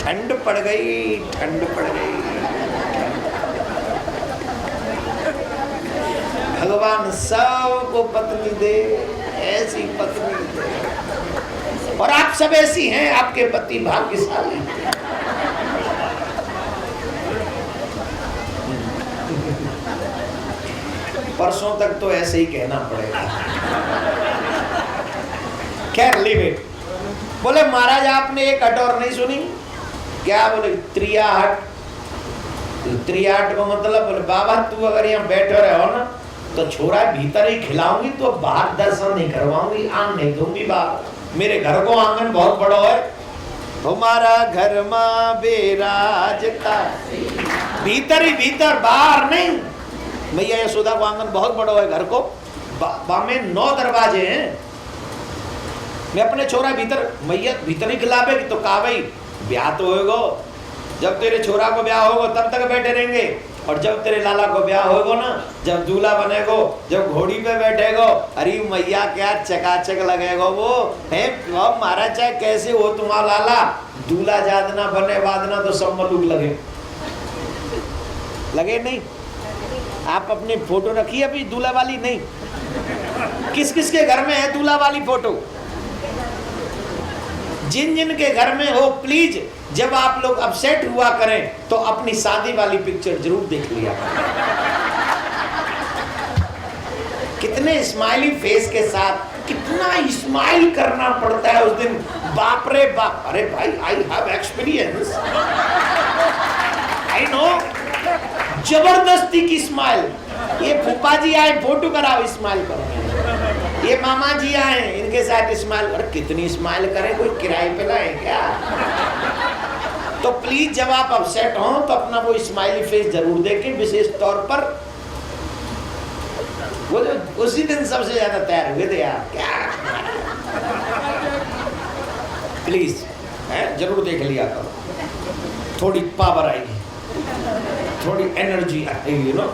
ठंड पड़ गई, ठंड पड़ गई। भगवान सबको पत्नी दे, ऐसी पत्नी दे। और आप सब ऐसी हैं, आपके पति भाग्यशाली। परसों तक तो ऐसे ही कहना पड़ेगा। खैर लीव इट। बोले महाराज आपने एक हट और नहीं सुनी क्या? बोले त्रिया हट। त्रिया हट को मतलब, बोले बाबा तू अगर यहाँ बैठे रहो ना तो छोरा भीतर ही खिलाऊंगी, तो बाहर दर्शन नहीं करवाऊंगी, आन नहीं दूंगी। बाबा मेरे घर को आंगन बहुत बड़ा है, हमारा घर मां बेराजता, भीतर ही भीतर, बाहर नहीं। मैया यशोदा को आंगन बहुत बड़ा है, घर को में 9 दरवाजे हैं। मैं अपने छोरा भीतर, मैया भीतर ही खिलावेगी तो कहा भाई ब्याह तो होएगो, जब तेरे छोरा को ब्याह होगा तब तक बैठे रहेंगे, और जब तेरे लाला को ब्याह होगा ना, जब दूल्हा बनेगो, जब घोड़ी पे बैठेगो, अरे मैया क्या चकाचक लगेगो वो है। महाराज चाहे कैसे हो तुम्हारा लाला, दूल्हा जादना बने वादना तो सब मलूक लगे, लगे नहीं। आप अपनी फोटो रखिए अभी दूल्हा वाली, नहीं किस किस के घर में है दूल्हा वाली फोटो? जिन जिन के घर में हो प्लीज जब आप लोग अपसेट हुआ करें तो अपनी शादी वाली पिक्चर जरूर देख लिया। कितने स्माइली फेस के साथ कितना स्माइल करना पड़ता है उस दिन, बाप रे बाप। अरे भाई I have experience, I know. जबरदस्ती की स्माइल, ये फूफा जी आए फोटो कराओ स्माइल करो, ये मामा जी आए इनके साथ स्माइल। अरे कितनी स्माइल करें, कोई किराए पे लाए क्या? तो प्लीज जब आप अपसेट हो तो अपना वो स्माइली फेस जरूर देखें, विशेष तौर पर वो जो उसी दिन सबसे ज्यादा तैयार हुए थे यार, क्या प्लीज जरूर देख लिया करो, थोड़ी पावर आएगी, थोड़ी एनर्जी आएगी, नो।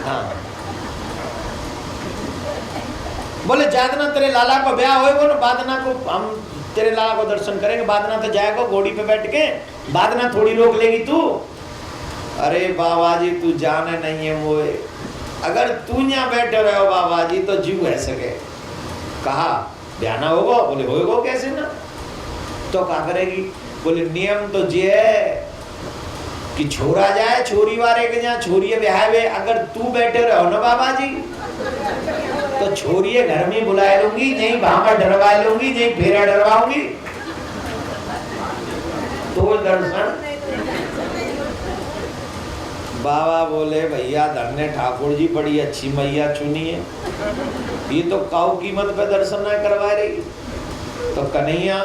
हाँ बोले जादना तेरे लाला को ब्याह होएगा ना, बादना को हम तेरे लाला को दर्शन करेंगे, बादना तो जाएगा घोड़ी पे बैठ के, बादना थोड़ी रोक लेगी तू। अरे बाबा जी तू जाने नहीं है वो, अगर तू यहाँ बैठे रहो बाबा जी तो जीव है सके। कहा ब्याह ना होगा? बोले होएगा कैसे ना, तो क्या करेगी? बोले नियम तो ये है कि छोरा जाए छोरी वाले के जहाँ छोरी ब्याह वे, अगर तू बैठे रहो ना बाबा जी तो छोरिए घर में बुला लूंगी, यही भामा डरवा लूंगी, यही फेरा डरवाऊंगी, तो दर्शन। बाबा बोले भैया धन्य ठाकुर जी, बड़ी अच्छी मैया चुनी है, ये तो काऊ कीमत पे दर्शन ना करवा रही। तो कन्हैया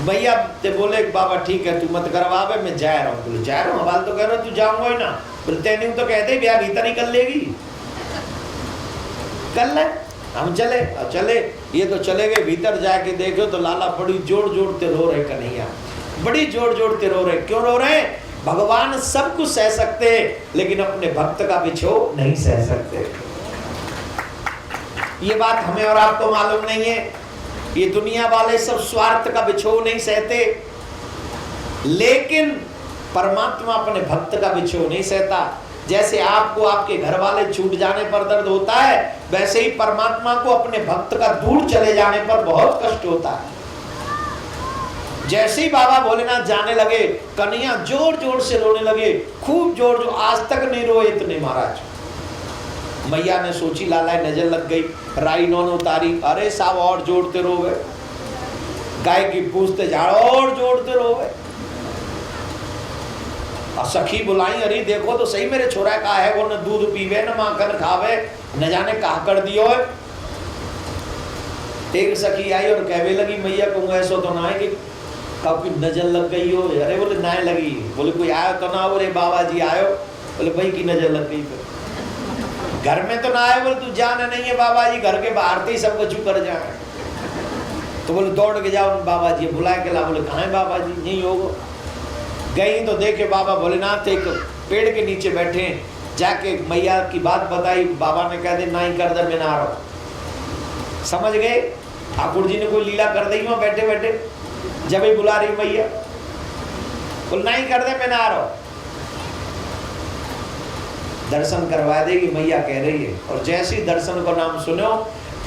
भैया ते बोले बाबा ठीक है तू मत करवावे, मैं जा रहा हूँ। बोले जा रहा हूँ, हवाल तो कह रहा तू जाऊंगा ही ना। बोले तेनी तो कहते ब्याह भीतर ही कर लेगी, कर ले। हम चले, अब चले, ये तो चले गए। भीतर जाके देखो तो लाला बड़ी जोर जोड़ते रो रहे, कन्हैया बड़ी जोर जोड़ते रो रहे। क्यों रो रहे? भगवान सब कुछ सह सकते हैं लेकिन अपने भक्त का बिछोह नहीं सह सकते। ये बात हमें और आपको मालूम नहीं है। ये दुनिया वाले सब स्वार्थ का बिछोह नहीं सहते, लेकिन परमात्मा अपने भक्त का बिछोह नहीं सहता। जैसे आपको आपके घर वाले छूट जाने पर दर्द होता है, वैसे ही परमात्मा को अपने भक्त का दूर चले जाने पर बहुत कष्ट होता है। जैसे ही बाबा भोलेनाथ जाने लगे, कन्हैया जोर जोर से रोने लगे, खूब जोर जोर, आज तक नहीं रोए इतने महाराज। मैया ने सोची लाला नजर लग गई, राई नौन उतारी, अरे साहब और जोड़ते रोवे, गाय की पूछते झाड़ और जोड़ते रोवे। और सखी बुलाई, अरे देखो तो सही मेरे छोरा का है, वो न दूध पीवे न माखन खावे, न जाने कहा कर दियो है। एक सखी आई और कहने लगी मैया को ऐसा तो ना है कि काफी नजर लग गई हो। अरे बोले ना लगी। बोले कोई आयो तो ना? बोले बाबा जी आयो। बोले भाई की नजर लग गई। घर में तो ना आए, बोले तू जाना नहीं है बाबा जी, घर के बाहर से ही सब कुछ कर जाए। तो बोले दौड़ के जाओ बाबा जी बुला के ला। बोले कहाँ है बाबा जी? नहीं होगा। गई तो देखे बाबा भोलेनाथ एक पेड़ के नीचे बैठे हैं। जाके मैया की बात बताई, बाबा ने कह दे ना ही कर दे, मैं ना आ रहा हूं। समझ गए ठाकुर जी ने कोई लीला कर दी वहां बैठे बैठे, जब ही बुला रही मैया, बोल ना ही कर दे, मैं ना आ रहा हूं। दर्शन करवा देगी मैया कह रही है। और जैसे ही दर्शन को नाम सुनो,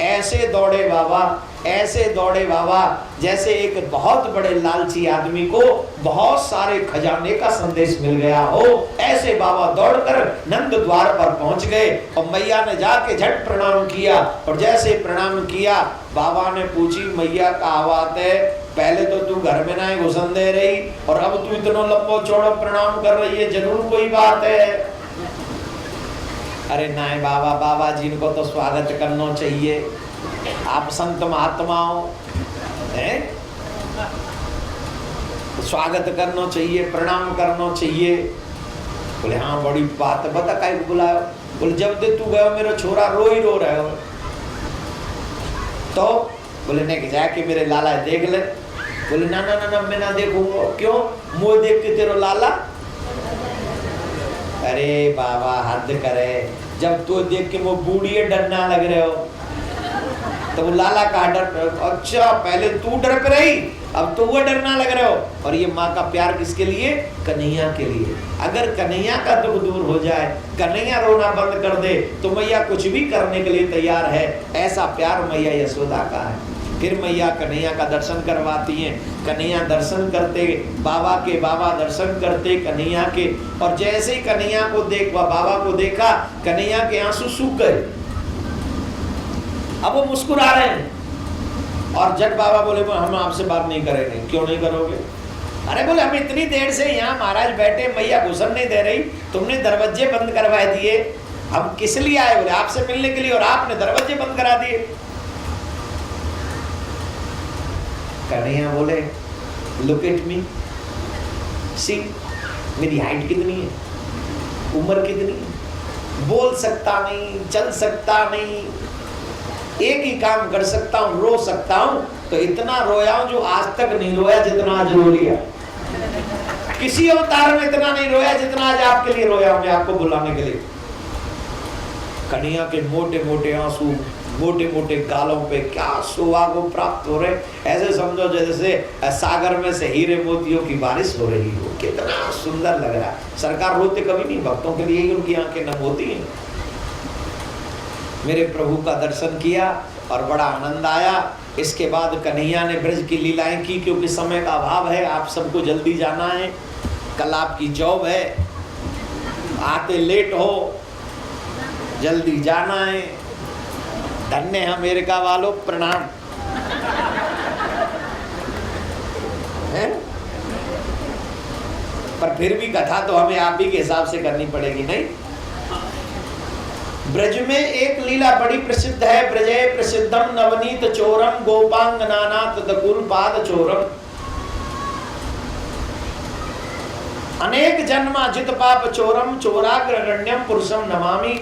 ऐसे दौड़े बाबा, ऐसे दौड़े बाबा जैसे एक बहुत बड़े लालची आदमी को बहुत सारे खजाने का संदेश मिल गया हो। ऐसे बाबा दौड़कर नंद द्वार पर पहुंच गए और मैया ने जाके झट प्रणाम किया। और जैसे प्रणाम किया, बाबा ने पूछी मैया का बात है, पहले तो तू घर में ना घुसन दे रही और अब तू इतना लंबो चौड़ो प्रणाम कर रही है, जरूर कोई बात है। अरे नहीं बाबा, बाबा जी को तो स्वागत करना चाहिए, आप संत महात्माओं हैं, स्वागत करना चाहिए, प्रणाम करना चाहिए। बोले हाँ बड़ी बात है, बता काहे को बुलाया? बोले जब दे तू गयो मेरा छोरा रो ही रो रहे हो। तो बोले नहीं जाके मेरे लाला देख ले। बोले ना ना ना ना मैं ना देखूंगा। क्यों? मुँह देख के तेरा लाला? अरे बाबा हद करे, जब तो देख के वो बूढ़ी डरना लग रहे हो तो वो लाला का डर। अच्छा पहले तू डर पे रही, अब तो वो डरना लग रहे हो। और ये माँ का प्यार किसके लिए? कन्हैया के लिए। अगर कन्हैया का दुख दूर हो जाए, कन्हैया रोना बंद कर दे, तो मैया कुछ भी करने के लिए तैयार है। ऐसा प्यार मैया यशोदा का है। फिर मैया कन्हैया का दर्शन करवाती हैं। कन्हैया दर्शन करते बाबा के, बाबा दर्शन करते कन्हैया के। और जैसे ही कन्हैया को बाबा को देखा, कन्हैया के आंसू सूख गए। अब वो मुस्कुरा रहे हैं। और जब बाबा बोले हम आपसे बात नहीं करेंगे। क्यों नहीं करोगे? अरे बोले हम इतनी देर से यहाँ महाराज बैठे, मैया घुसन नहीं दे रही, तुमने दरवाजे बंद करवा दिए, हम किस लिए आए? बोले आपसे मिलने के लिए, और आपने दरवाजे बंद करा दिए। कन्हैया बोले लुक एट मी, सी मेरी हाइट कितनी है, उम्र कितनी है, बोल सकता नहीं, चल सकता नहीं, एक ही काम कर सकता हूँ, रो सकता हूँ। तो इतना रोया हूं जो आज तक नहीं रोया जितना आज रो लिया। किसी अवतार में इतना नहीं रोया जितना आज आपके लिए रोया हूं, मैं आपको बुलाने के लिए। कन्हैया के मोटे मोटे आंसू, मोटे मोटे गालों पे क्या शोभा को प्राप्त हो रहे, ऐसे समझो जैसे सागर में से हीरे मोतियों की बारिश हो रही हो। कितना सुंदर लग रहा है। सरकार रोते कभी नहीं, भक्तों के लिए ही उनकी आंखें नम होती हैं। मेरे प्रभु का दर्शन किया और बड़ा आनंद आया। इसके बाद कन्हैया ने ब्रज की लीलाएं की, क्योंकि समय का अभाव है, आप सबको जल्दी जाना है, कल आपकी जॉब है, आते लेट हो, जल्दी जाना है। धन्य है अमेरिका वालों, प्रणाम है? पर फिर भी कथा तो हमें आप ही के हिसाब से करनी पड़ेगी, नहीं? ब्रज में एक लीला बड़ी प्रसिद्ध है। ब्रजे प्रसिद्धम नवनीत चोरम गोपांगनानाथ दकुल पाद चोरम। अनेक जन्माजित पाप चोरम चोराग्रगण्यम पुरुषम नमामि।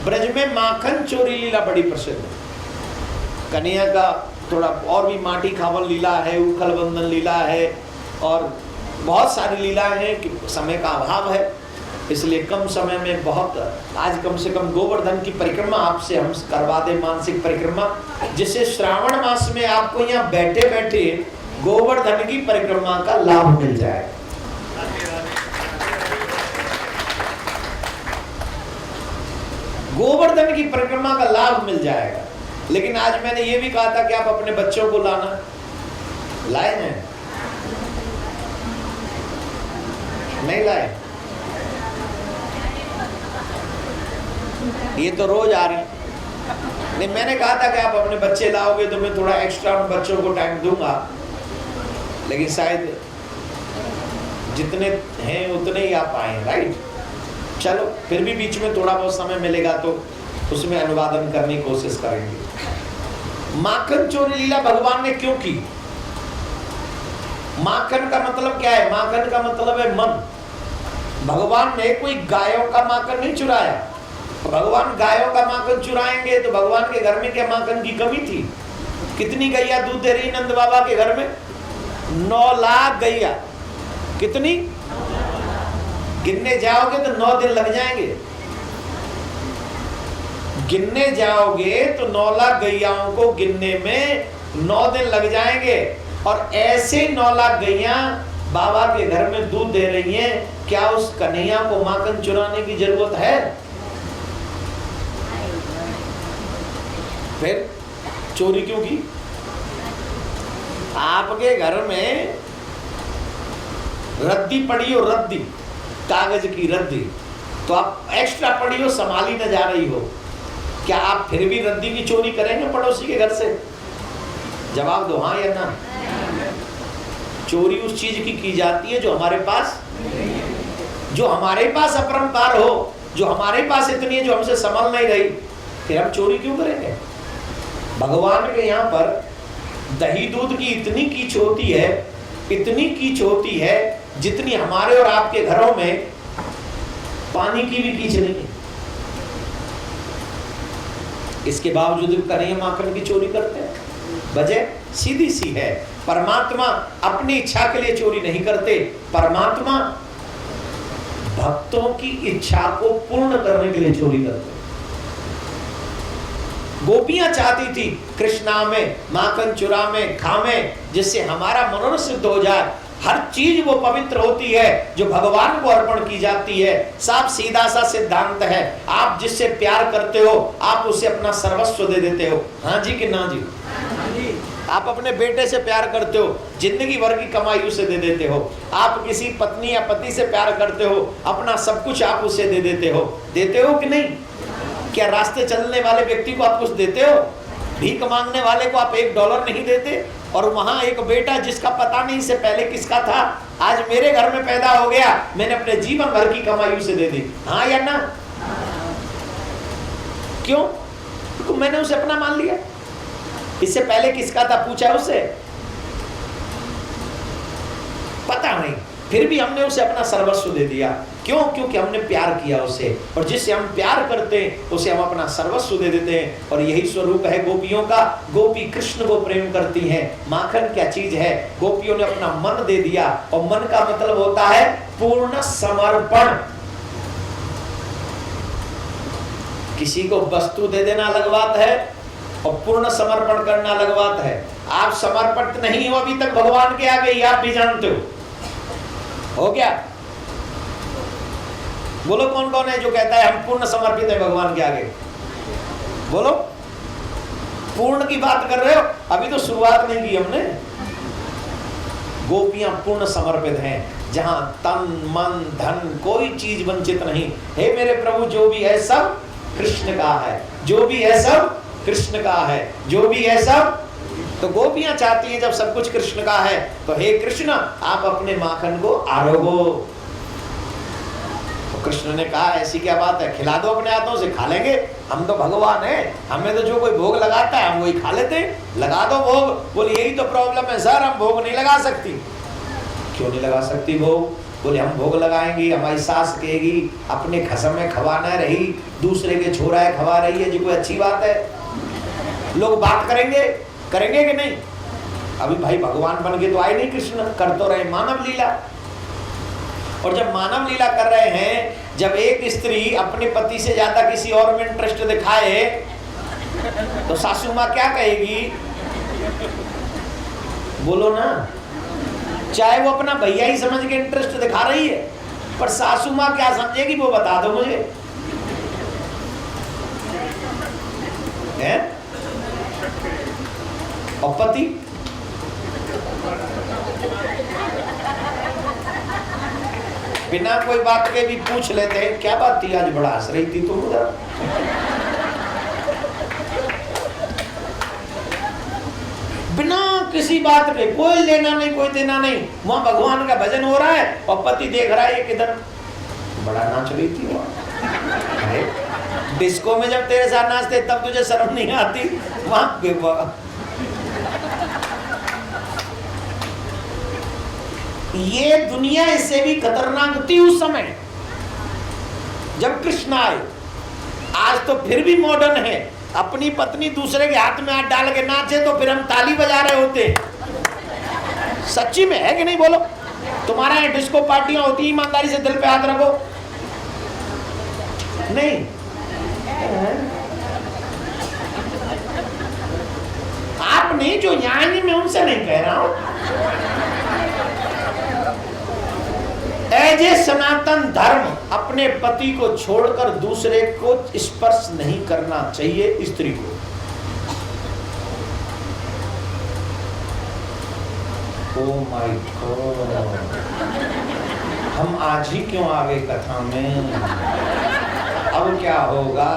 ब्रज में माखन चोरी लीला बड़ी प्रसिद्ध है। कन्हैया का थोड़ा और भी माटी खावन लीला है, उखल बंधन लीला है, और बहुत सारी लीलाएं हैं कि समय का अभाव है, इसलिए कम समय में बहुत। आज कम से कम गोवर्धन की परिक्रमा आपसे हम करवा दें, मानसिक परिक्रमा, जिससे श्रावण मास में आपको यहाँ बैठे बैठे गोवर्धन की परिक्रमा का लाभ मिल जाए। गोवर्धन की परिक्रमा का लाभ मिल जाएगा। लेकिन आज मैंने ये भी कहा था कि आप अपने बच्चों को लाना, लाए हैं? नहीं लाए? ये तो रोज आ रहे हैं। नहीं, मैंने कहा था कि आप अपने बच्चे लाओगे तो मैं थोड़ा एक्स्ट्रा उन बच्चों को टाइम दूंगा, लेकिन शायद जितने हैं उतने ही आप आए, राइट? चलो फिर भी बीच में थोड़ा बहुत समय मिलेगा तो उसमें अनुवादन करने की कोशिश करेंगे। माखन चोरी लीला भगवान ने क्यों की? माखन का मतलब क्या है? माखन का मतलब है मन। भगवान ने कोई गायों का माखन नहीं चुराया, भगवान गायों का माखन चुराएंगे तो भगवान के घर में क्या माखन की कमी थी? कितनी गैया दूध दे रही नंद बाबा के घर में? 9 लाख गैया। कितनी? गिनने जाओगे तो 9 दिन लग जाएंगे। गिनने जाओगे तो 9 लाख गैयाओं को गिनने में 9 दिन लग जाएंगे। और ऐसे 9 लाख गैया बाबा के घर में दूध दे रही हैं, क्या उस कन्हैया को माखन चुराने की जरूरत है? फिर चोरी क्यों की? आपके घर में रद्दी पड़ी हो, रद्दी, कागज की रद्दी, तो आप एक्स्ट्रा पड़ी हो, संभाली न जा रही हो, क्या आप फिर भी रद्दी की चोरी करेंगे पड़ोसी के घर से? जवाब दो, हाँ या ना। चोरी उस चीज की जाती है जो हमारे पास अपरंपार हो, जो हमारे पास इतनी है जो हमसे संभल नहीं रही, फिर हम चोरी क्यों करेंगे? भगवान के यहाँ पर दही दूध की इतनी कीच होती है, इतनी कीच होती है जितनी हमारे और आपके घरों में पानी की भी कीच नहीं है। इसके बावजूद कन्हैया माखन की चोरी करते हैं। वजह सीधी सी है, परमात्मा अपनी इच्छा के लिए चोरी नहीं करते, परमात्मा भक्तों की इच्छा को पूर्ण करने के लिए चोरी करते। गोपियां चाहती थी कृष्णा में माखन चुरा में खामे, जिससे हमारा मनोरथ सिद्ध हो जाए। हर चीज वो पवित्र होती है जो भगवान को अर्पण की जाती है। साफ सीधा सा सिद्धांत है, आप जिससे प्यार करते हो आप उसे अपना सर्वस्व दे देते हो। हाँ जी कि ना जी? आप अपने बेटे से प्यार करते हो, जिंदगी भर की कमाई उसे दे देते हो। आप किसी पत्नी या पति से प्यार करते हो, अपना सब कुछ आप उसे दे देते हो कि नहीं? क्या रास्ते चलने वाले व्यक्ति को आप कुछ देते हो? भीख मांगने वाले को आप $1 नहीं देते? और वहां एक बेटा जिसका पता नहीं से पहले किसका था, आज मेरे घर में पैदा हो गया, मैंने अपने जीवन भर की कमाई उसे दे दी। हाँ या ना? क्यों? क्योंकि मैंने उसे अपना मान लिया। इससे पहले किसका था पूछा उसे? पता नहीं, फिर भी हमने उसे अपना सर्वस्व दे दिया। क्यों? क्योंकि हमने प्यार किया उसे, और जिससे हम प्यार करते हैं उसे हम अपना सर्वस्व दे देते हैं। और यही स्वरूप है गोपियों का। गोपी कृष्ण को प्रेम करती हैं। माखन क्या चीज है? गोपियों ने अपना मन दे दिया, और मन का मतलब होता है पूर्ण समर्पण। किसी को वस्तु दे देना अलग बात है और पूर्ण समर्पण करना अलग बात है। आप समर्पित नहीं हो अभी तक भगवान के आगे, आप भी जानते हो क्या? बोलो कौन कौन है जो कहता है हम पूर्ण समर्पित है भगवान के आगे? बोलो। पूर्ण की बात कर रहे हो? अभी तो शुरुआत नहीं की हमने। गोपियां पूर्ण समर्पित हैं, जहां तन मन धन कोई चीज वंचित नहीं। हे मेरे प्रभु, जो भी है सब कृष्ण का है, जो भी है सब कृष्ण का है, जो भी है सब। तो गोपियां चाहती हैं जब सब कुछ कृष्ण का है तो हे कृष्ण आप अपने माखन को आरोगो। तो कृष्ण ने कहा ऐसी क्या बात है, खिला दो अपने हाथों से, खा लेंगे। हम तो भगवान है, हमें तो जो कोई भोग लगाता है हम वही खा लेते हैं। लगा दो भोग। बोले यही तो प्रॉब्लम है सर, हम भोग नहीं लगा सकती। क्यों नहीं लगा सकती भोग? बोले हम भोग लगाएंगे, हमारी सास कहेगी अपने खसम में खवाना रही, दूसरे के छोरा है खवा रही है, जो कोई अच्छी बात है? लोग बात करेंगे कि नहीं? अभी भाई भगवान बन के तो आए नहीं कृष्ण, कर तो रहे मानव लीला। और जब मानव लीला कर रहे हैं, जब एक स्त्री अपने पति से ज्यादा किसी और में इंटरेस्ट दिखाए तो सासू माँ क्या कहेगी? बोलो ना। चाहे वो अपना भैया ही समझ के इंटरेस्ट दिखा रही है, पर सासू माँ क्या समझेगी वो बता दो मुझे। है? और पति बिना कोई बात के भी पूछ लेते हैं क्या बात थी आज, बड़ा हंस रही थी तुम उधर। बिना किसी बात के, कोई लेना नहीं कोई देना नहीं, वहां भगवान का भजन हो रहा है और पति देख रहा है किधर बड़ा नाच रही थी वहां। डिस्को में जब तेरे साथ नाचते तब तुझे शर्म नहीं आती? वहां ये दुनिया इससे भी खतरनाक थी उस समय जब कृष्ण आए। आज तो फिर भी मॉडर्न है, अपनी पत्नी दूसरे के हाथ में हाथ डाल के नाचे तो फिर हम ताली बजा रहे होते। सच्ची में है कि नहीं बोलो? तुम्हारे यहाँ डिस्को पार्टियां होती, ईमानदारी से दिल पे हाथ रखो। नहीं, आप नहीं, जो यहाँ नहीं, मैं उनसे नहीं कह रहा हूं। एज ए सनातन धर्म अपने पति को छोड़कर दूसरे को स्पर्श नहीं करना चाहिए स्त्री को। ओ माय गॉड, हम आज ही क्यों आ गए कथा में? अब क्या होगा?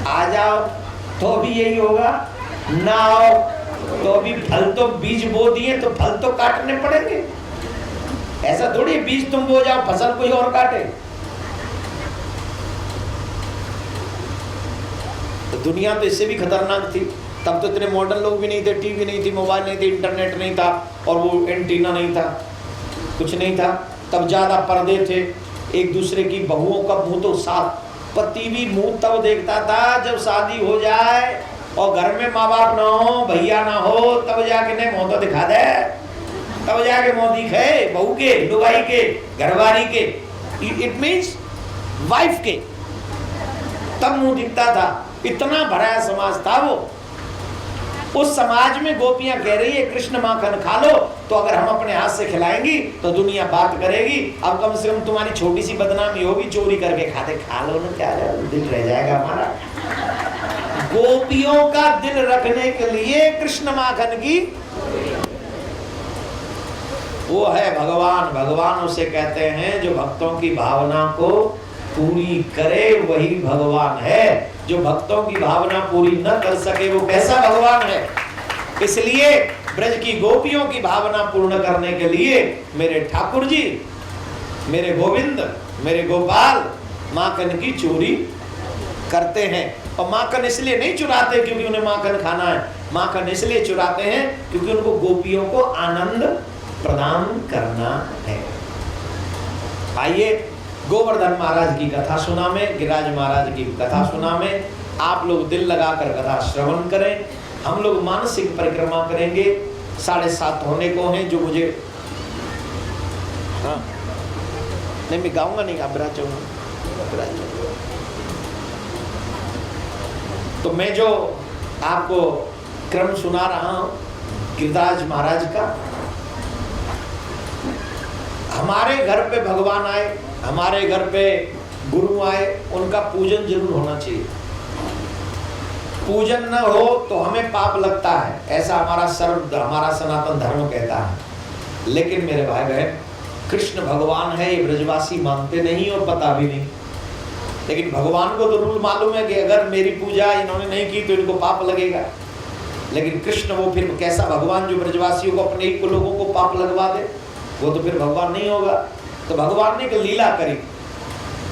आ जाओ तो भी यही होगा, ना आओ तो अभी फल तो बीज बो दिए तो फल तो काटने पड़ेंगे। ऐसा थोड़ी बीज तुम बो जाओ फसल कोई और काटे। तो दुनिया तो इससे भी खतरनाक थी। तब तो इतने मॉडर्न लोग भी नहीं थे, टीवी नहीं थी, मोबाइल नहीं थे, इंटरनेट नहीं था, और वो एंटीना नहीं था, कुछ नहीं था। तब ज्यादा पर्दे थे, एक दूसरे की बहुओं का मुंह तो साफ, पति भी मुंह तब देखता था जब शादी हो जाए और घर में माँ बाप ना हो, भैया ना हो, तब जाके ने मुंह तो दिखा दे, तब जाके मुंह दिखे बहू के, लुगाई के, घरवाली के, इट मीन्स वाइफ के, तब मुंह दिखता था। इतना भरा समाज था वो। उस समाज में गोपियां कह रही है कृष्ण माखन खा लो, तो अगर हम अपने हाथ से खिलाएंगी तो दुनिया बात करेगी। अब कम से कम तुम्हारी छोटी सी बदनामी होगी, चोरी करके खाते, खा लो ना, क्या दिल रह जाएगा हमारा। गोपियों का दिल रखने के लिए कृष्ण माखन की वो है भगवान। भगवान उसे कहते हैं जो भक्तों की भावना को पूरी करे, वही भगवान है। जो भक्तों की भावना पूरी न कर सके वो कैसा भगवान है? इसलिए ब्रज की गोपियों की भावना पूर्ण करने के लिए मेरे ठाकुर जी, मेरे गोविंद, मेरे गोपाल माखन की चोरी करते हैं। और माखन इसलिए नहीं चुराते क्योंकि उन्हें माखन खाना है, माखन इसलिए चुराते हैं क्योंकि उनको गोपियों को आनंद प्रदान करना है। आइए गोवर्धन महाराज की कथा सुना में, गिरिराज महाराज की कथा सुना में, आप लोग दिल लगाकर कथा श्रवण करें। हम लोग मानसिक परिक्रमा करेंगे, 7:30 होने को हैं, जो मुझे हाँ नहीं, मैं गाऊंगा नहीं, आप बिराज तो मैं जो आपको क्रम सुना रहा हूं गिरिराज महाराज का, हमारे घर पे भगवान आए, हमारे घर पे गुरु आए, उनका पूजन जरूर होना चाहिए। पूजन न हो तो हमें पाप लगता है, ऐसा हमारा सनातन धर्म कहता है। लेकिन मेरे भाई बहन, कृष्ण भगवान है ये ब्रजवासी मानते नहीं और पता भी नहीं। लेकिन भगवान को तो रूल मालूम है कि अगर मेरी पूजा इन्होंने नहीं की तो इनको पाप लगेगा। लेकिन कृष्ण वो फिर कैसा भगवान जो ब्रजवासियों को, अपने ही लोगों को पाप लगवा दे, वो तो फिर भगवान नहीं होगा। तो भगवान ने एक लीला करी,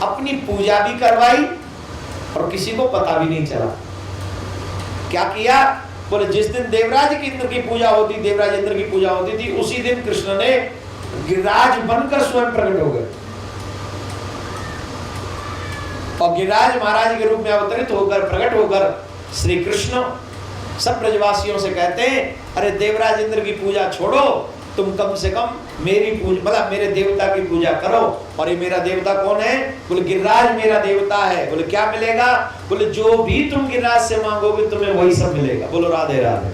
अपनी पूजा भी करवाई और किसी को पता भी नहीं चला। क्या किया? बोले जिस दिन देवराज की इंद्र की पूजा होती, देवराज इंद्र की पूजा होती थी, उसी दिन कृष्ण ने गिरिराज बनकर स्वयं प्रकट हो गए और गिरिराज महाराज के रूप में अवतरित होकर, प्रकट होकर श्री कृष्ण सब ब्रजवासियों से कहते हैं, अरे देवराज इंद्र की पूजा छोड़ो, तुम कम से कम मेरी पूजा, मतलब मेरे देवता की पूजा करो। और ये मेरा देवता कौन है? बोले गिरिराज मेरा देवता है। बोले क्या मिलेगा? बोले जो भी तुम गिरिराज से मांगोगे तुम्हें वही सब मिलेगा। बोलो राधे राधे,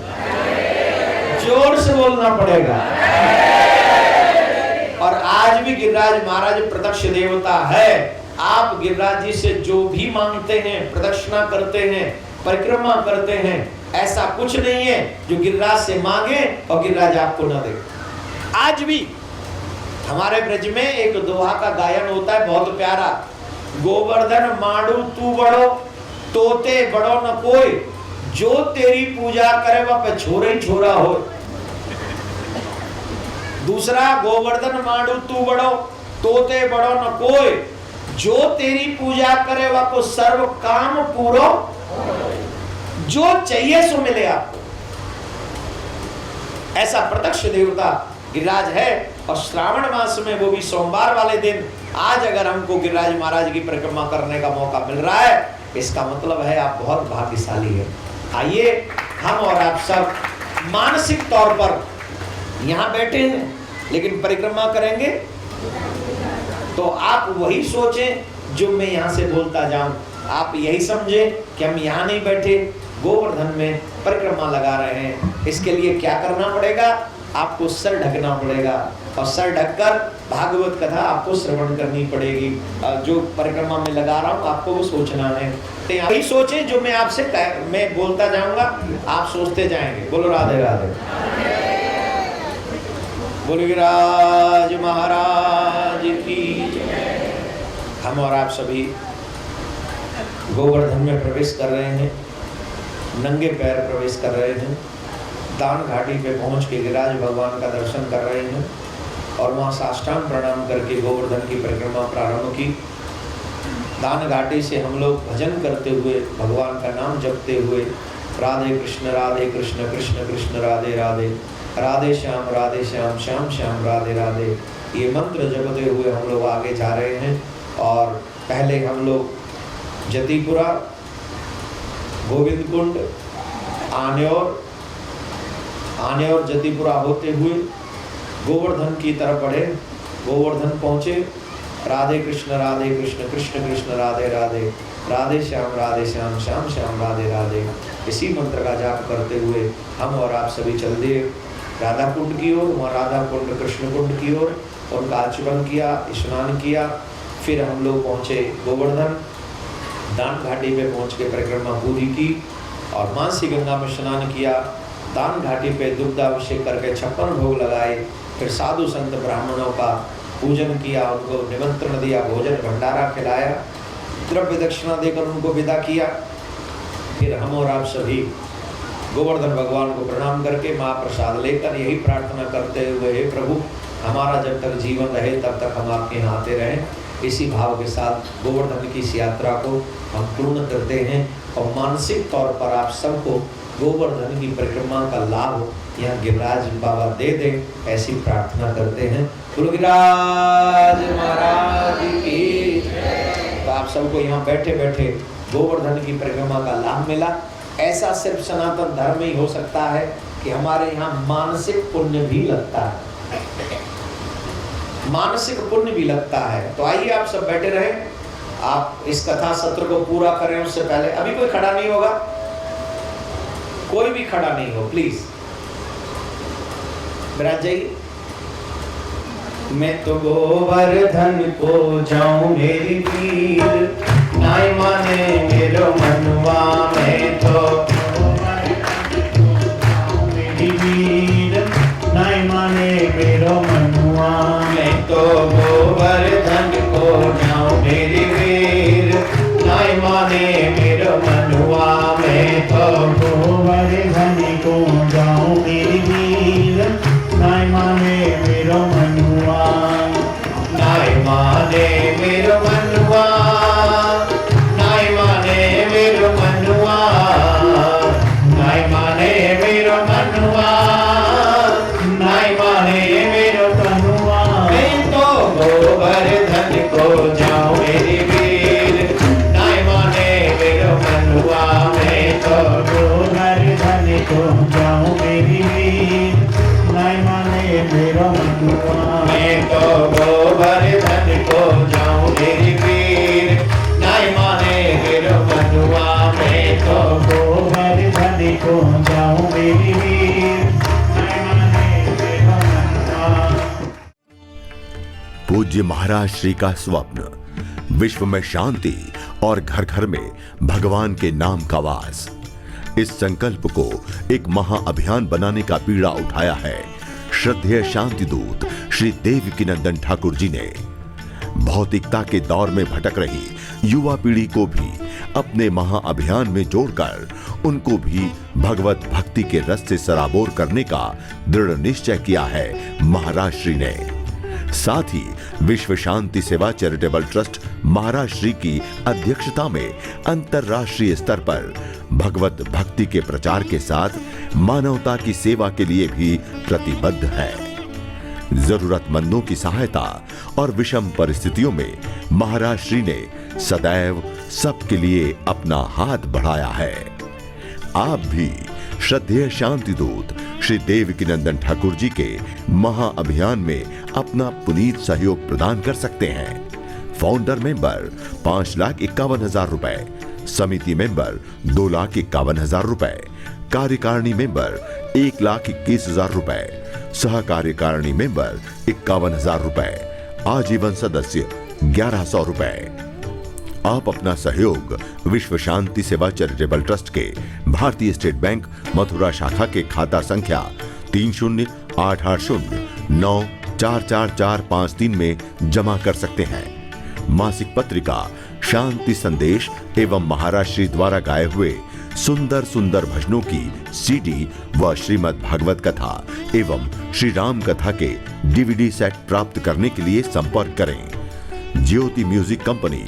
जोर से बोलना पड़ेगा। और आज भी गिरिराज महाराज प्रत्यक्ष देवता है। आप गिरिराज जी से जो भी मांगते हैं, प्रदक्षिणा करते हैं, परिक्रमा करते हैं, ऐसा कुछ नहीं है जो गिरिराज से मांगे और गिरिराज आपको न दे। आज भी हमारे ब्रज में एक दोहा का गायन होता है बहुत प्यारा, गोवर्धन माडू तू बड़ो, तोते बड़ो न कोई, जो तेरी पूजा करे वह पे छोरा ही छोरा हो। दूसरा, गोवर्धन माडू तू बड़ो, तोते बड़ो न कोई, जो तेरी पूजा करे वह को सर्व काम पूरो, जो चाहिए सो मिले आपको। ऐसा प्रत्यक्ष देवता गिरिराज है। और श्रावण मास में वो भी सोमवार वाले दिन आज अगर हमको गिरिराज महाराज की परिक्रमा करने का मौका मिल रहा है, इसका मतलब है आप बहुत भाग्यशाली है। आइए हम और आप सब मानसिक तौर पर यहाँ बैठे हैं, लेकिन परिक्रमा करेंगे तो आप वही सोचें जो मैं यहाँ से बोलता जाऊं। आप यही समझें कि हम यहाँ नहीं बैठे, गोवर्धन में परिक्रमा लगा रहे हैं। इसके लिए क्या करना पड़ेगा? आपको सर ढकना पड़ेगा और सर ढककर भागवत कथा आपको श्रवण करनी पड़ेगी। जो परिक्रमा में लगा रहा हूँ आपको वो सोचना है। तो यही सोचें जो मैं आपसे मैं बोलता जाऊंगा, आप सोचते जाएंगे। बोलो राधे राधे। बोलो गिरिराज महाराज की। हम और आप सभी गोवर्धन में प्रवेश कर रहे हैं, नंगे पैर प्रवेश कर रहे हैं। दान घाटी पे पहुंच के गिरिराज भगवान का दर्शन कर रहे हैं और वहाँ साष्टांग प्रणाम करके गोवर्धन की परिक्रमा प्रारंभ की। दान घाटी से हम लोग भजन करते हुए, भगवान का नाम जपते हुए, राधे कृष्ण कृष्ण कृष्ण राधे राधे, राधे श्याम श्याम श्याम राधे राधे, ये मंत्र जपते हुए हम लोग आगे जा रहे हैं। और पहले हम लोग जतिपुरा, गोविंद कुंड, आन्योर जतिपुरा होते हुए गोवर्धन की तरफ बढ़े। गोवर्धन पहुँचे। राधे कृष्ण कृष्ण कृष्ण राधे राधे, राधे श्याम श्याम श्याम राधे राधे, इसी मंत्र का जाप करते हुए हम और आप सभी चल दिए राधा कुंड की ओर। वहाँ राधा कुंड कृष्ण कुंड की ओर उनका आचरण किया, स्नान किया। फिर हम लोग पहुँचे गोवर्धन, दान घाटी पे पहुँच के परिक्रमा पूरी की और मानसी गंगा में स्नान किया। दान घाटी पे दुग्धाभिषेक करके 56 भोग लगाए। फिर साधु संत ब्राह्मणों का पूजन किया, उनको निमंत्रण दिया, भोजन भंडारा खिलाया, द्रव्य दक्षिणा देकर उनको विदा किया। फिर हम और आप सभी गोवर्धन भगवान को प्रणाम करके महाप्रसाद लेकर यही प्रार्थना करते हुए, हे प्रभु हमारा जब तक जीवन रहे तब तक हम आपके यहाँ आते रहें। इसी भाव के साथ गोवर्धन की इस यात्रा को हम पूर्ण करते हैं और मानसिक तौर पर आप सबको गोवर्धन की परिक्रमा का लाभ यहाँ गिरिराज बाबा दे दें, ऐसी प्रार्थना करते हैं। बोलो गिरिराज महाराज की। तो आप सबको यहाँ बैठे बैठे गोवर्धन की परिक्रमा का लाभ मिला। ऐसा सिर्फ सनातन धर्म में ही हो सकता है कि हमारे यहाँ मानसिक पुण्य भी लगता है, मानसिक पुण्य भी लगता है। तो आइए आप सब बैठे रहे, आप इस कथा सत्र को पूरा करें। उससे पहले अभी कोई खड़ा नहीं होगा, कोई भी खड़ा नहीं हो, प्लीज विराज जाइए। मैं तो गोवर्धन को जाऊं मेरी वीर, नाई माने मेरो मनवा। मैं तो मेरी वीर, नाई माने मेरो मनवा। मैं तो गोवर्धन को जाऊं मेरी वीर, नाई माने मेरो मनवा। मैं तो गोवर्धन को जाऊं मेरी वीर, नाई माने मेरो मनवा। नाई माने मेरो मनवा, नाई माने मेरो मनवा, नाई माने मेरो मनवा, नाई माने मेरो मनवा। मैं तो गोवर्धन को जाऊं मेरी वीर, नाई माने मेरो मनवा। मैं तो गोवर्धन को जाऊं मेरी वीर, नाई माने मेरो मनवा। मैं तो गोवर्धन को जाऊं मेरी वीर, नाई माने मेरो मनवा। मैं तो गोवर्धन को जाऊं मेरी वीर, नाई माने मेरो मनवा। पूज्य महाराज श्री का स्वप्न विश्व में शांति और घर घर में भगवान के नाम का वास, इस संकल्प को एक महाअभियान बनाने का बीड़ा उठाया है श्रद्धेय शांति दूत श्री देवकीनंदन ठाकुर जी ने। भौतिकता के दौर में भटक रही युवा पीढ़ी को भी अपने महाअभियान में जोड़कर उनको भी भगवत भक्ति के रस से सराबोर करने का दृढ़ निश्चय किया है महाराज श्री ने। साथ ही विश्व शांति सेवा चैरिटेबल ट्रस्ट महाराज श्री की अध्यक्षता में अंतर्राष्ट्रीय स्तर पर भगवत भक्ति के प्रचार के साथ मानवता की सेवा के लिए भी प्रतिबद्ध है। जरूरतमंदों की सहायता और विषम परिस्थितियों में महाराज श्री ने सदैव सबके लिए अपना हाथ बढ़ाया है। आप भी श्रद्धेय शांति दूत श्री देवकीनंदन ठाकुर जी के महाअभियान में अपना पुनीत सहयोग प्रदान कर सकते हैं। फाउंडर मेंबर 5,51,000 रुपए, समिति मेंबर 2,51,000 रुपए, कार्यकारिणी मेंबर 1,21,000 रुपए, सह कार्यकारिणी मेंबर 51,000 रुपए, आजीवन सदस्य 1,100 रुपए। आप अपना सहयोग विश्व शांति सेवा चैरिटेबल ट्रस्ट के भारतीय स्टेट बैंक मथुरा शाखा के खाता संख्या 308809444453 में जमा कर सकते हैं। मासिक पत्रिका शांति संदेश एवं महाराज श्री द्वारा गाए हुए सुंदर सुंदर भजनों की सीडी व श्रीमद् भागवत कथा एवं श्री राम कथा के डीवीडी सेट प्राप्त करने के लिए संपर्क करें। ज्योति music company,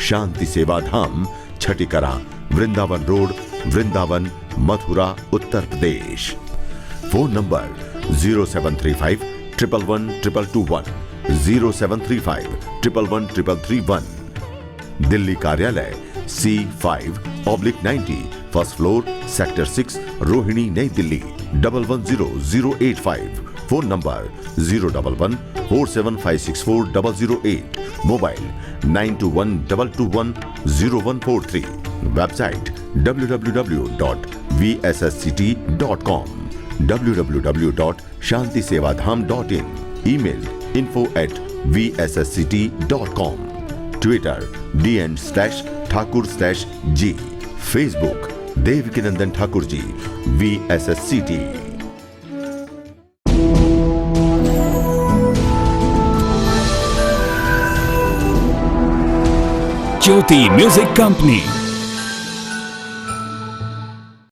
Shanti Seva Dham, Chhatikara, Vrindavan road, Vrindavan, Mathura, Uttar Pradesh. Phone number 0735111221, 0735113331। Delhi कार्यालय C5/90, first floor, sector 6, Rohini, नई Delhi 110085। Phone number 01147564008। Mobile 9212210143। Website www.vssct.com, www.shantisevadham.in। Email info@vssct.com। Twitter dn/ठाकुर/G। Facebook Devkinandan Thakur ji VSSCT। Jyoti music company